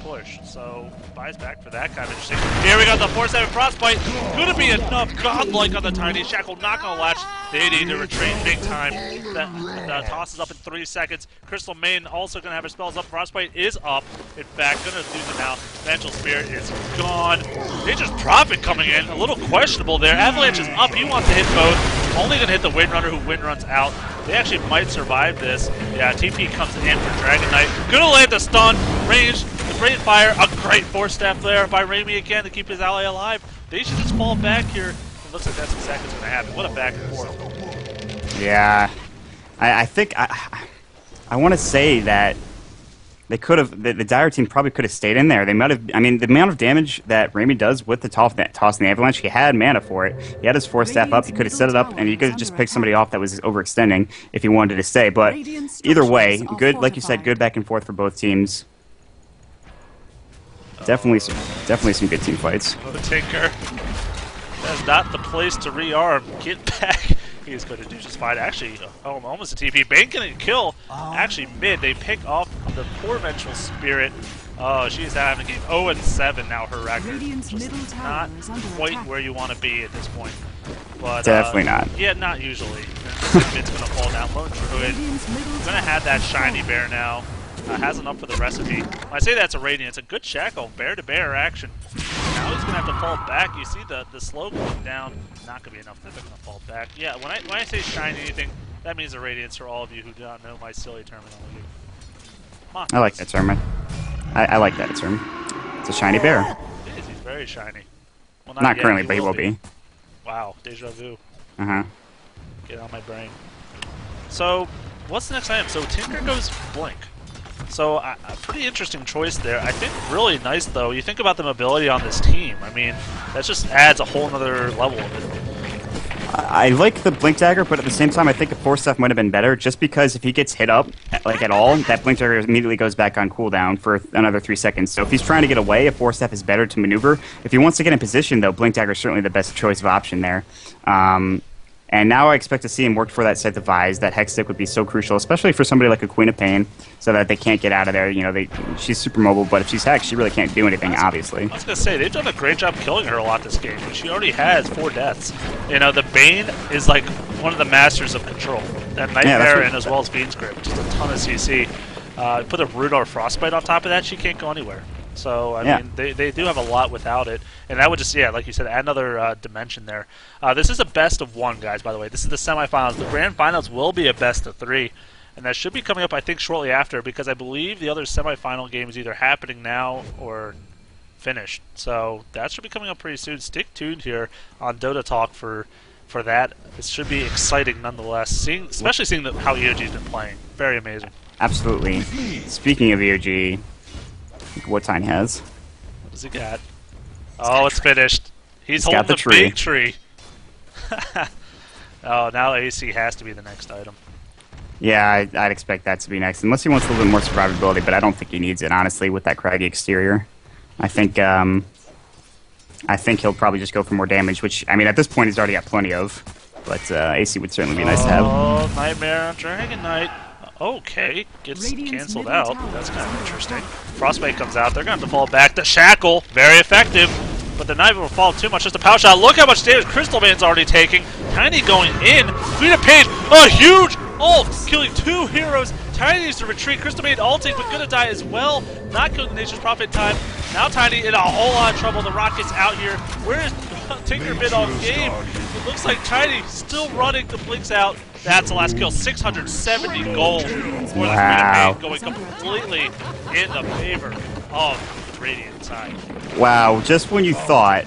Push. So, buys back for that kind of interesting. Here we got the 4-7 Frostbite. Could it be enough? Godlike on the Tiny. Shackle not going to latch. They need to retreat big time. That tosses up in 3 seconds. Crystal Maiden also going to have her spells up. Frostbite is up. In fact, going to do them now. Vengeful Spirit is gone. Nature's Prophet coming in. A little questionable there. Avalanche is up. He wants to hit both. Only going to hit the Windrunner who Windruns out. They actually might survive this. Yeah, TP comes in for Dragon Knight. Gonna land the stun. Range. The Brain Fire. A great 4-step there by Raimi again to keep his ally alive. They should just fall back here. It looks like that's exactly what's going to happen. What a back and forth. Yeah. I think I want to say that they could have, the Dire team probably could have stayed in there. They might have, I mean, the amount of damage that Raimi does with the toss and the Avalanche, he had mana for it. He had his 4-step up, he could have set it up, and he could have just picked somebody off that was overextending if he wanted to stay. But either way, good, like you said, good back and forth for both teams. Definitely some good team fights. Oh, Tinker. That's not the place to rearm. Get back. He's going to do just fine. Actually, almost a TP. Bane can kill. Actually, mid. They pick off the poor Vengeful Spirit. Oh, she's having a game 0-7 now. Her record just not quite where you want to be at this point. But definitely not. Yeah, not usually. Mid's going to fall down. Lone Druid. Going to have that shiny bear now. Has enough for the recipe. When I say that's a Radiant, it's a good Shackle. Bear-to-bear action. Now he's going to have to fall back. You see the slow going down. Not going to be enough that they're going to fall back. Yeah, when I say shiny anything, that means a Radiance for all of you who do not know my silly terminology. I like that term. I like that term. It's a shiny bear. It is. He's very shiny. Well, not currently, but he will be. Wow, deja vu. Uh-huh. Get out of my brain. So, what's the next item? So, Tinker goes Blink. So, a pretty interesting choice there. I think really nice, though. You think about the mobility on this team. I mean, that just adds a whole other level of it. I like the Blink Dagger, but at the same time, I think a 4-step might have been better, just because if he gets hit up, like at all, that Blink Dagger immediately goes back on cooldown for another 3 seconds. So if he's trying to get away, a 4-step is better to maneuver. If he wants to get in position, though, Blink Dagger is certainly the best choice of option there. And now I expect to see him work for that set device. That Hex Stick would be so crucial, especially for somebody like a Queen of Pain, so that they can't get out of there. You know, she's super mobile, but if she's Hex, she really can't do anything, obviously. I was going to say, they've done a great job killing her a lot this game. She already has 4 deaths. You know, the Bane is like one of the masters of control. That Nightmare and as well as Bane's Grip, just a ton of CC. Put a Rudar Frostbite on top of that, she can't go anywhere. So, I mean, they do have a lot without it. And that would just, like you said, add another dimension there. This is a best of 1, guys, by the way. This is the semifinals. The grand finals will be a best of 3. And that should be coming up, I think, shortly after, because I believe the other semifinal game is either happening now or finished. So that should be coming up pretty soon. Stick tuned here on DotaTalk for that. It should be exciting nonetheless, especially seeing how EOG's been playing. Very amazing. Absolutely. Speaking of EOG, what Tiny has. What does he got? Oh, it's finished. He's holding the big tree. Oh, now AC has to be the next item. Yeah, I'd expect that to be next, unless he wants a little bit more survivability, but I don't think he needs it, honestly, with that craggy exterior. I think he'll probably just go for more damage, which, I mean, at this point he's already got plenty of, but AC would certainly be nice to have. Oh, Nightmare on Dragon Knight. Okay, gets cancelled out. That's kind of interesting. Frostbite comes out. They're going to have to fall back. The Shackle, very effective, but they're not even going to fall too much. Just a power shot. Look how much damage Crystal Man's already taking. Tiny going in. Queen of Pain, a huge ult, killing 2 heroes. Tiny needs to retreat. Crystal Man ulting, but going to die as well. Not killing the Nature's Prophet in time. Now Tiny in a whole lot of trouble. The Rocket's out here. Where is Tinker been all game? It looks like Tiny still running. The Blink's out. That's the last kill. 670 gold for the Queen of Pain, going completely in the favor of the Radiant side. Wow, just when you thought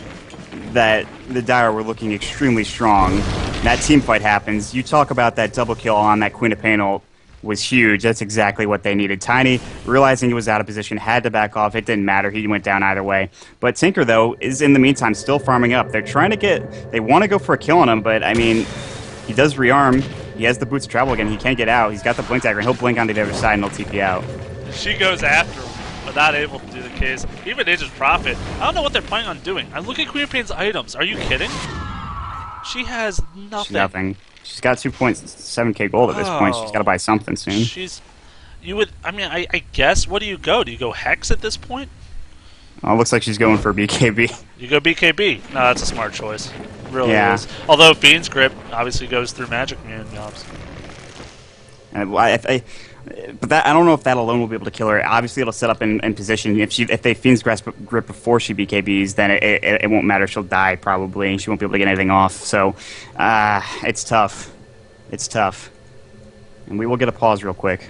that the Dire were looking extremely strong, that team fight happens. You talk about that double kill on that Queen of Pain ult was huge. That's exactly what they needed. Tiny, realizing he was out of position, had to back off. It didn't matter. He went down either way. But Tinker, though, is in the meantime still farming up. They're trying to they want to go for a kill on him, but, I mean, he does rearm. He has the boots of travel again. He can't get out. He's got the Blink Dagger, and he'll blink onto the other side, and he'll TP out. She goes after him, but not able to do the case. Even Nature's Prophet, I don't know what they're planning on doing. I look at Queen of Pain's items. Are you kidding? She has nothing. She's got 2.7k gold at this point. She's got to buy something soon. I mean, I guess, what do you go? Do you go Hex at this point? Oh, it looks like she's going for BKB. You go BKB. No, that's a smart choice. It really Yeah. is. Although Fiend's Grip obviously goes through magic immune jobs. But I don't know if that alone will be able to kill her. Obviously, it'll set up in position. If they Fiend's Grip before she BKBs, then it won't matter. She'll die probably, and she won't be able to get anything off. So, it's tough. It's tough. And we will get a pause real quick.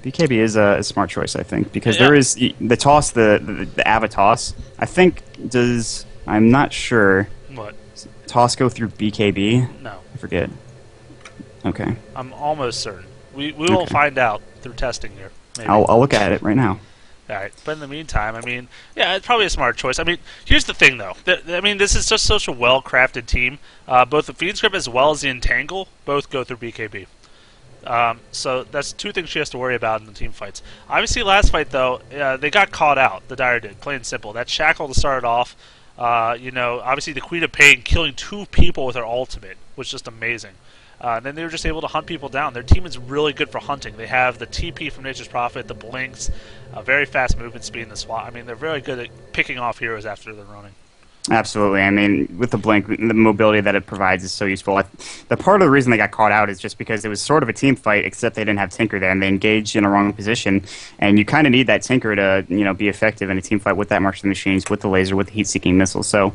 BKB is a smart choice, I think, because there is the toss, the Ava toss. I think I'm not sure. What? Toss go through BKB? No. I forget. Okay. I'm almost certain. We will find out through testing here. Maybe. I'll look at it right now. All right, but in the meantime, I mean, yeah, it's probably a smart choice. I mean, here's the thing, though. I mean, this is just such a well-crafted team. Both the Fiend's Grip as well as the Entangle both go through BKB. So that's two things she has to worry about in the team fights. Obviously, last fight, though, they got caught out. The Dire did, plain and simple. That Shackle to start it off, obviously the Queen of Pain killing 2 people with her ultimate was just amazing. And then they were just able to hunt people down. Their team is really good for hunting. They have the TP from Nature's Prophet, the Blinks, very fast movement speed in the SWAT. I mean, they're very good at picking off heroes after they're running. Absolutely. I mean, with the Blink, the mobility that it provides is so useful. The part of the reason they got caught out is just because it was sort of a team fight, except they didn't have Tinker there, and they engaged in a wrong position. And you kind of need that Tinker to, be effective in a team fight with that March of the Machines, with the laser, with the heat-seeking missile. So,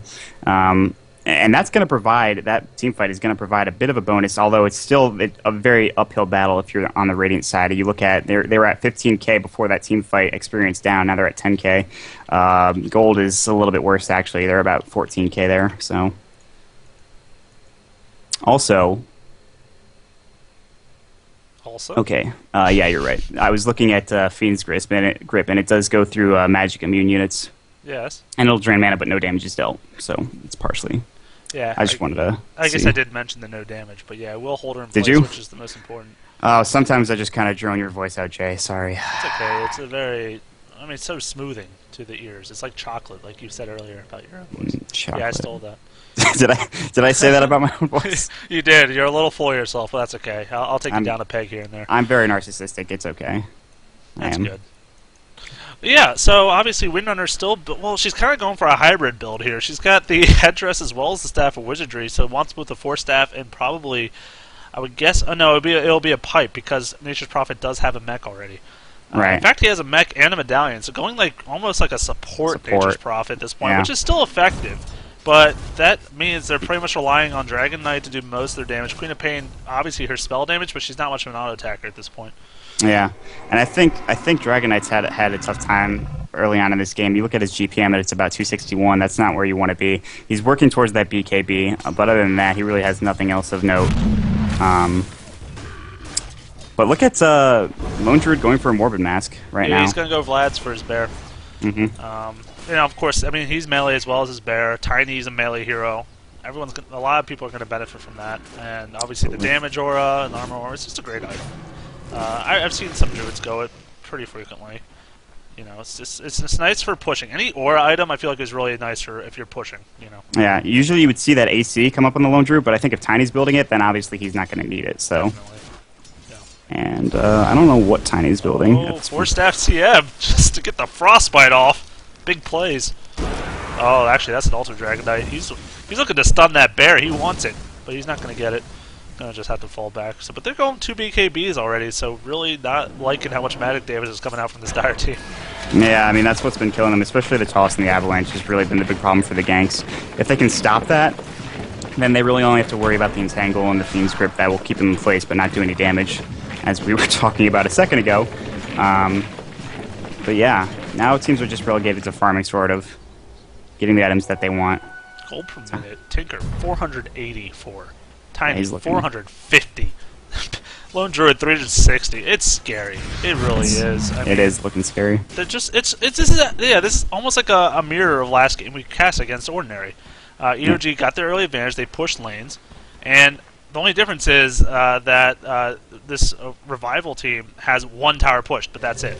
and that's going to provide, that team fight is going to provide a bit of a bonus, although it's still a very uphill battle if you're on the Radiant side. You look at, they were at 15k before that team fight experience down, now they're at 10k. Gold is a little bit worse, actually. They're about 14k there, so. Also? Okay, yeah, you're right. I was looking at Fiend's Grip, and it does go through magic immune units. Yes. And it'll drain mana, but no damage is dealt, so it's partially. Yeah. I just wanted to I guess see. I did mention the no damage, but yeah, we'll hold her in place, Did you? which is the most important. Sometimes I just kind of drone your voice out, Jay. Sorry. It's okay. It's it's so smoothing to the ears. It's like chocolate, like you said earlier about your own voice. Chocolate. Yeah, I stole that. Did I say that about my own voice? You did. You're a little full of yourself, but that's okay. I'll take you down a peg here and there. I'm very narcissistic. It's okay. That's good. Yeah, so obviously Windrunner's still, well, she's kind of going for a hybrid build here. She's got the headdress as well as the Staff of Wizardry, so wants both the Force Staff and probably, I would guess, no, it'll be a pipe because Nature's Prophet does have a mech already. Right. In fact, he has a mech and a medallion, so going almost like a support Nature's Prophet at this point, which is still effective. But that means they're pretty much relying on Dragon Knight to do most of their damage. Queen of Pain, obviously her spell damage, but she's not much of an auto attacker at this point. Yeah, and I think Dragon Knight's had a tough time early on in this game. You look at his GPM, and it's about 261. That's not where you want to be. He's working towards that BKB, but other than that, he really has nothing else of note. But look at Lone Druid going for a Morbid Mask now. Yeah, he's going to go Vlad's for his bear. Of course, I mean, he's melee as well as his bear. Tiny's a melee hero. A lot of people are going to benefit from that. And obviously the damage aura and armor aura is just a great item. I've seen some druids go it pretty frequently. It's nice for pushing. Any aura item I feel like is really nice for if you're pushing. Yeah, usually you would see that AC come up on the Lone Druid, but I think if Tiny's building it, then obviously he's not going to need it. So. Definitely. Yeah. And I don't know what Tiny's building. Oh, 4-staff CM just to get the frostbite off. Big plays. Oh, actually, that's an Ultra Dragon Knight. He's looking to stun that bear. He wants it, but he's not going to get it. Gonna just have to fall back. So, but they're going 2 BKBs already, so really not liking how much magic damage is coming out from this Dire team. Yeah, I mean, that's what's been killing them, especially the Toss and the Avalanche has really been the big problem for the ganks. If they can stop that, then they really only have to worry about the Entangle and the Fiend's Grip that will keep them in place but not do any damage, as we were talking about a second ago. But yeah, now teams are just relegated to farming, sort of, getting the items that they want. Gold per minute, Tinker, 484. Tiny, Yeah, 450. Lone Druid, 360. It's scary. It really is. It is looking scary. They're just, this is almost like a mirror of last game we cast against Ordinary. EOG got their early advantage, they pushed lanes, and the only difference is that this Revival team has 1 tower pushed, but that's it.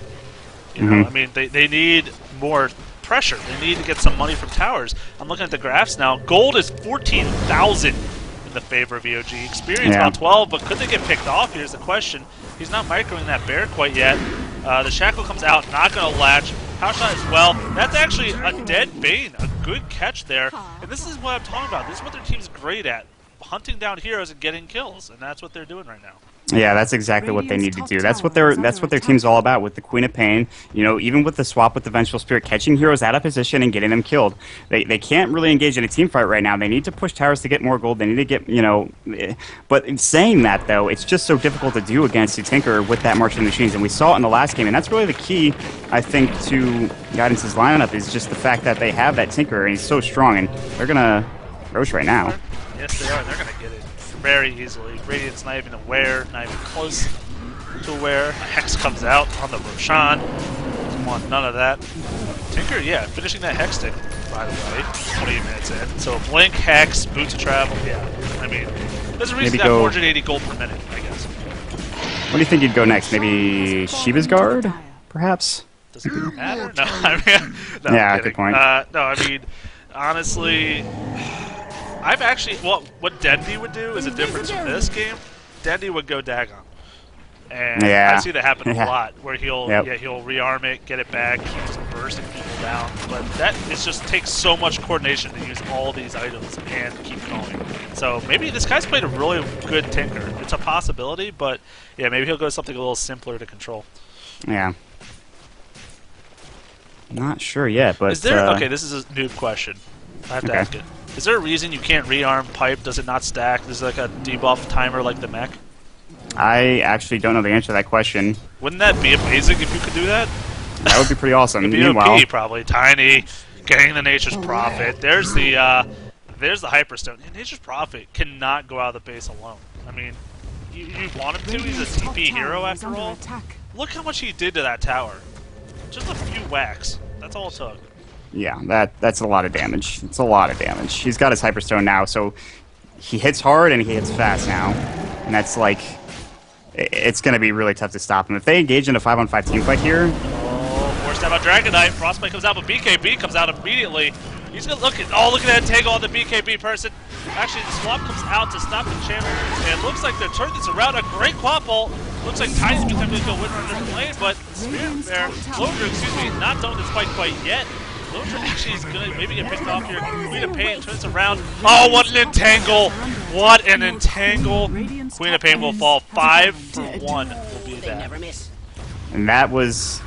I mean, they need more pressure. They need to get some money from towers. I'm looking at the graphs now. Gold is 14,000 in the favor of EOG. Experience about 12, but could they get picked off? Here's the question. He's not microing that bear quite yet. The Shackle comes out, not going to latch. Power shot as well. That's actually a dead Bane. A good catch there. And this is what I'm talking about. This is what their team's great at. Hunting down heroes and getting kills. And that's what they're doing right now. Yeah, that's exactly what they need to do. That's what their team's all about with the Queen of Pain. You know, even with the swap with the Vengeful Spirit, catching heroes out of position and getting them killed. They can't really engage in a team fight right now. They need to push towers to get more gold. They need to get, you know... But in saying that, though, it's just so difficult to do against the Tinker with that March of the Machines. And we saw it in the last game. And that's really the key, I think, to Guidance's lineup is just the fact that they have that Tinker, and he's so strong. And they're going to Roche right now. Yes, they are. They're going to get it very easily. Radiant's not even aware, not even close to aware. A Hex comes out on the Roshan. Doesn't want none of that. Tinker, yeah, finishing that Hex stick, by the way, 28 minutes in. So Blink, Hex, Boots of Travel, yeah. I mean, there's a reason to have 480 gold per minute, I guess. What do you think you'd go next? Maybe Shiva's Guard, perhaps? Does it matter? No, I mean, no, yeah, good point. No, I mean, honestly... I've actually, well, what Dendy would do is a difference from this game. Dendy would go Dagon, and I see that happen a lot, where he'll he'll rearm it, get it back, keep just bursting people down. But that just takes so much coordination to use all these items and keep going. So maybe this guy's played a really good Tinker. It's a possibility, but yeah, maybe he'll go something a little simpler to control. Yeah. Not sure yet, but is there? Okay, this is a noob question. I have to ask it. Is there a reason you can't rearm pipe? Does it not stack? Is it like a debuff timer like the mech? I actually don't know the answer to that question. Wouldn't that be amazing if you could do that? That would be pretty awesome. Meanwhile, OP, probably Tiny, getting the Nature's Prophet. There's the Hyperstone. Nature's Prophet cannot go out of the base alone. I mean, you want him to? He's a TP hero after all. Look how much he did to that tower. Just a few whacks. That's all it took. Yeah, that's a lot of damage. It's a lot of damage. He's got his Hyperstone now, so he hits hard and he hits fast now. And that's like... It's going to be really tough to stop him. If they engage in a 5-on-5 team fight here... Oh, forced out by Dragonite. Frostbite comes out, but BKB comes out immediately. He's going to look at that entangle on the BKB person. Actually, the swap comes out to stop the channel. And it looks like they're turning this around. A great quad bolt. Looks like Tiny's been attempting to kill Windrunner's lane, but Spirit Bear, Loadra, excuse me, not done this fight quite yet. Loadra actually is going to maybe get picked off here. Queen of Pain turns around. Oh, what an entangle! What an entangle! Queen of Pain will fall 5 for 1. Will be that. And that was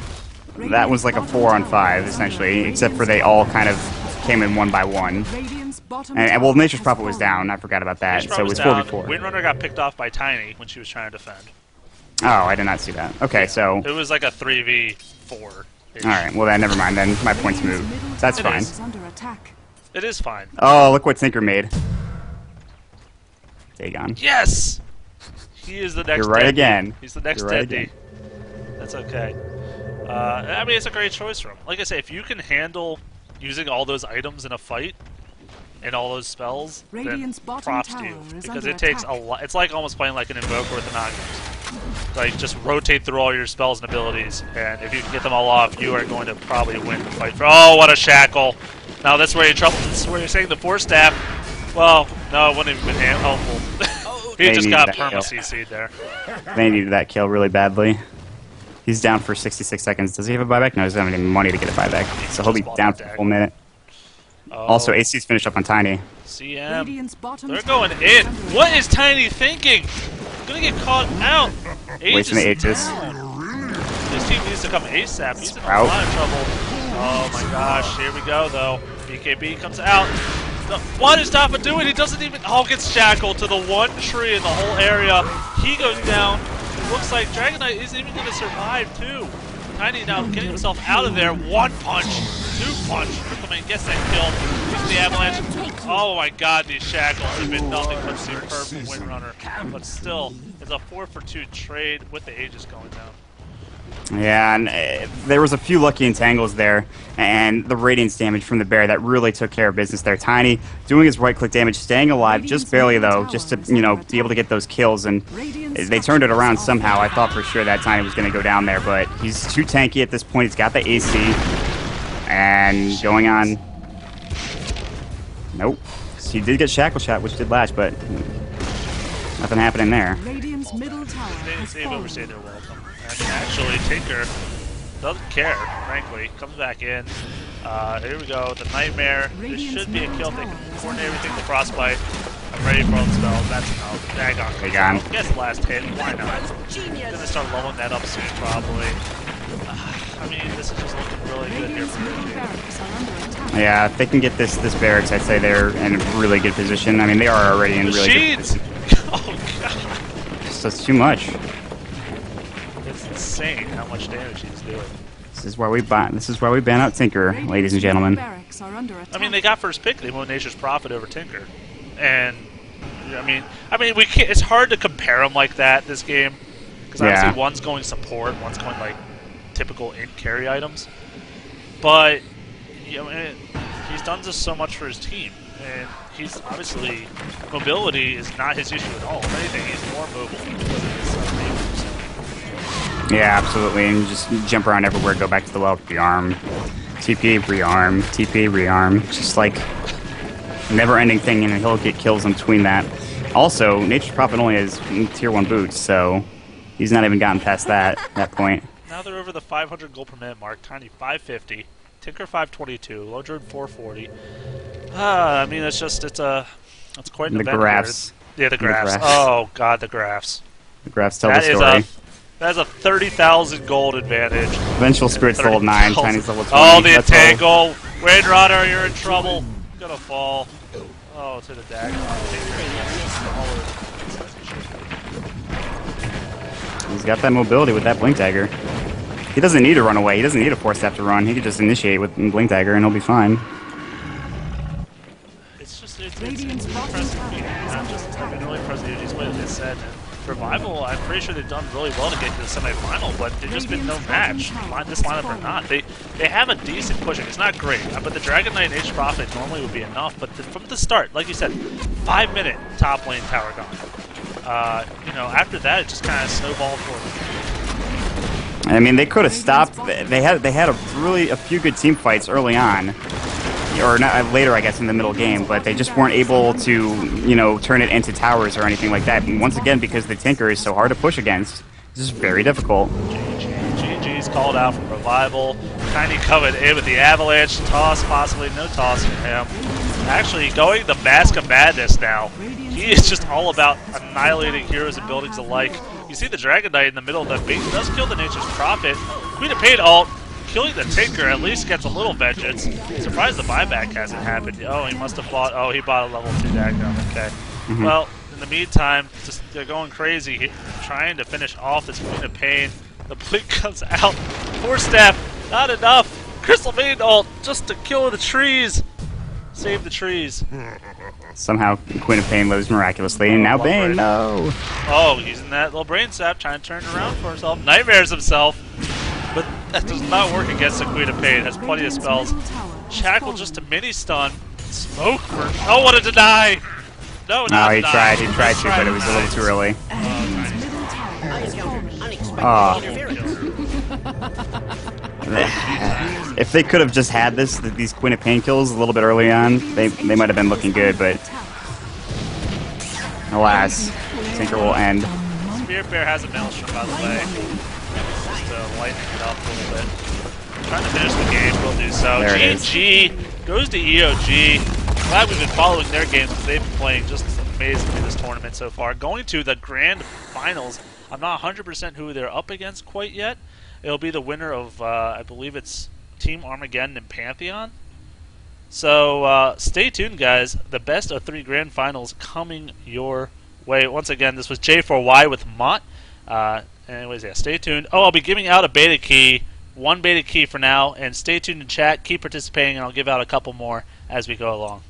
like a 4-on-5 essentially, except for they all kind of came in 1 by 1. And well, Nature's Prophet was down. I forgot about that. So it was 4v4. Windrunner got picked off by Tiny when she was trying to defend. Oh, I did not see that. Okay, so it was like a 3v4. Alright, well then, never mind then. My point's moved. That's fine. It is fine. Oh, look what Tinker made. Dagon. Yes! He is the next You're right again. He's the next Dendy. That's okay. I mean, it's a great choice for him. Like I say, if you can handle using all those items in a fight, and all those spells, then props to you. Because it takes a lot. It's like almost playing like an Invoker with the Knockers. Like, just rotate through all your spells and abilities, and if you can get them all off, you are going to probably win the fight. Oh, what a shackle! Now that's where you're in trouble. This is where you're saying the Force Staff. Well, no, it wouldn't have been helpful. He just got perma-CC'd there. They needed that kill really badly. He's down for 66 seconds. Does he have a buyback? No, he doesn't have any money to get a buyback. So he'll be down for a full minute. Oh. Also, AC's finished up on Tiny. CM. They're going in. What is Tiny thinking? Gonna get caught out. Wasting the Aegis. This team needs to come ASAP. He's in a lot of trouble. Oh my gosh, here we go though. BKB comes out. What is Dafa doing? He doesn't even... Oh, gets shackled to the one tree in the whole area. He goes down. It looks like Dragonite isn't even going to survive too. Tiny now getting himself out of there. 1 punch, 2 punch. Come in, gets that kill. Uses the avalanche. Oh my god, these shackles have been nothing but superb from Windrunner. But still, it's a 4 for 2 trade with the Aegis going down. Yeah, and there was a few lucky entangles there, and the Radiance damage from the bear that really took care of business there. Tiny doing his right-click damage, staying alive just barely though, just to be able to get those kills, and they turned it around somehow. I thought for sure that Tiny was going to go down there, but he's too tanky at this point. He's got the AC. And going on. Nope. He did get Shackle Shot, which did latch, but nothing happening there. Radiant's middle tower has They've fallen. overstayed their welcome. And actually, Tinker doesn't care, frankly. Comes back in. Here we go. The Nightmare. This should be a kill. They can coordinate everything. The Frostbite. I'm ready for all the spells. That's enough. Dagon. Gets the last hit. Why not? Gonna start leveling that up soon, probably. I mean, this is just looking really good here for DT. Yeah, if they can get this barracks, I'd say they're in a really good position. I mean, they are already in really good position. Oh, God. That's too much. It's insane how much damage he's doing. This is why we ban out Tinker, ladies and gentlemen. I mean, they got first pick. They won Nature's Prophet over Tinker, and I mean, we can't. It's hard to compare them like that this game because obviously one's going support, one's going like typical int carry items. But you know, he's done just so much for his team, and he's obviously mobility is not his issue at all. If anything, he's more mobile because of his Yeah, absolutely, and just jump around everywhere, go back to the well, rearm, TP, rearm, TP, rearm, just like never-ending thing, and he'll get kills in between that. Also, Nature's Prophet only has tier 1 boots, so he's not even gotten past that point. Now they're over the 500 gold per minute mark, Tiny 550, Tinker 522, Lodred 440. I mean, it's quite an event. The graphs. Yeah, the graphs. Oh, God, the graphs. The graphs tell the story. That is a 30,000 gold advantage. Eventual Spirit's level 9, Tiny's level 20. Oh, the entangle. Windrunner, you're in trouble. Gonna fall. Oh, to the dagger. He's got that mobility with that Blink Dagger. He doesn't need to run away. He doesn't need a Force Staff to run. He can just initiate with Blink Dagger and he'll be fine. It's impressive. I've been really impressed with UG's way that they said. Revival, I'm pretty sure they've done really well to get to the semifinal, but there's just been no match, this lineup or not. They have a decent pushing. It's not great, but the Dragon Knight and Nature's Prophet normally would be enough. But from the start, like you said, 5-minute top lane tower gone. You know, after that, it just kind of snowballed for them. I mean, they could have stopped. They had a few good team fights early on. Or not, later, I guess, in the middle game, but they just weren't able to, you know, turn it into towers or anything like that. And once again, because the Tinker is so hard to push against, it's just very difficult. GG's called out from Revival. Tiny coming in with the Avalanche toss, possibly no toss from him. Actually, going the Mask of Madness now. He is just all about annihilating heroes and buildings alike. You see the Dragon Knight in the middle of that base does kill the Nature's Prophet. Queen of Pain ult. Killing the Tinker at least gets a little vengeance. Surprised the buyback hasn't happened. Oh, he must have bought. Oh, he bought a level 2 Dagon. Okay. Well, in the meantime, they're going crazy, trying to finish off this Queen of Pain. The blink comes out. Force Staff, not enough. Crystal Maiden ult just to kill the trees. Save the trees. Somehow, Queen of Pain lives miraculously, and now Bane, no. Oh, using that little brain sap, trying to turn it around for himself. Nightmares himself. But that does not work against the Queen of Pain. Has plenty of spells. Shackle just a mini stun. Smoke for. Oh, what a deny! No, he tried to, but it was a little too early. If they could have just had these Queen of Pain kills a little bit early on, they might have been looking good, but alas, Tinker will end. Spirit Bear has a Maelstrom, by the way. Lighten it up a little bit. Trying to finish the game, we'll do so. GG goes to EOG. Glad we've been following their games because they've been playing just amazingly this tournament so far. Going to the grand finals. I'm not 100% who they're up against quite yet. It'll be the winner of, I believe it's Team Armageddon and Pantheon. So stay tuned, guys. The best of 3 grand finals coming your way. Once again, this was J4Y with Mott. Anyways, yeah, stay tuned. Oh, I'll be giving out a beta key, 1 beta key for now, and stay tuned in chat, keep participating, and I'll give out a couple more as we go along.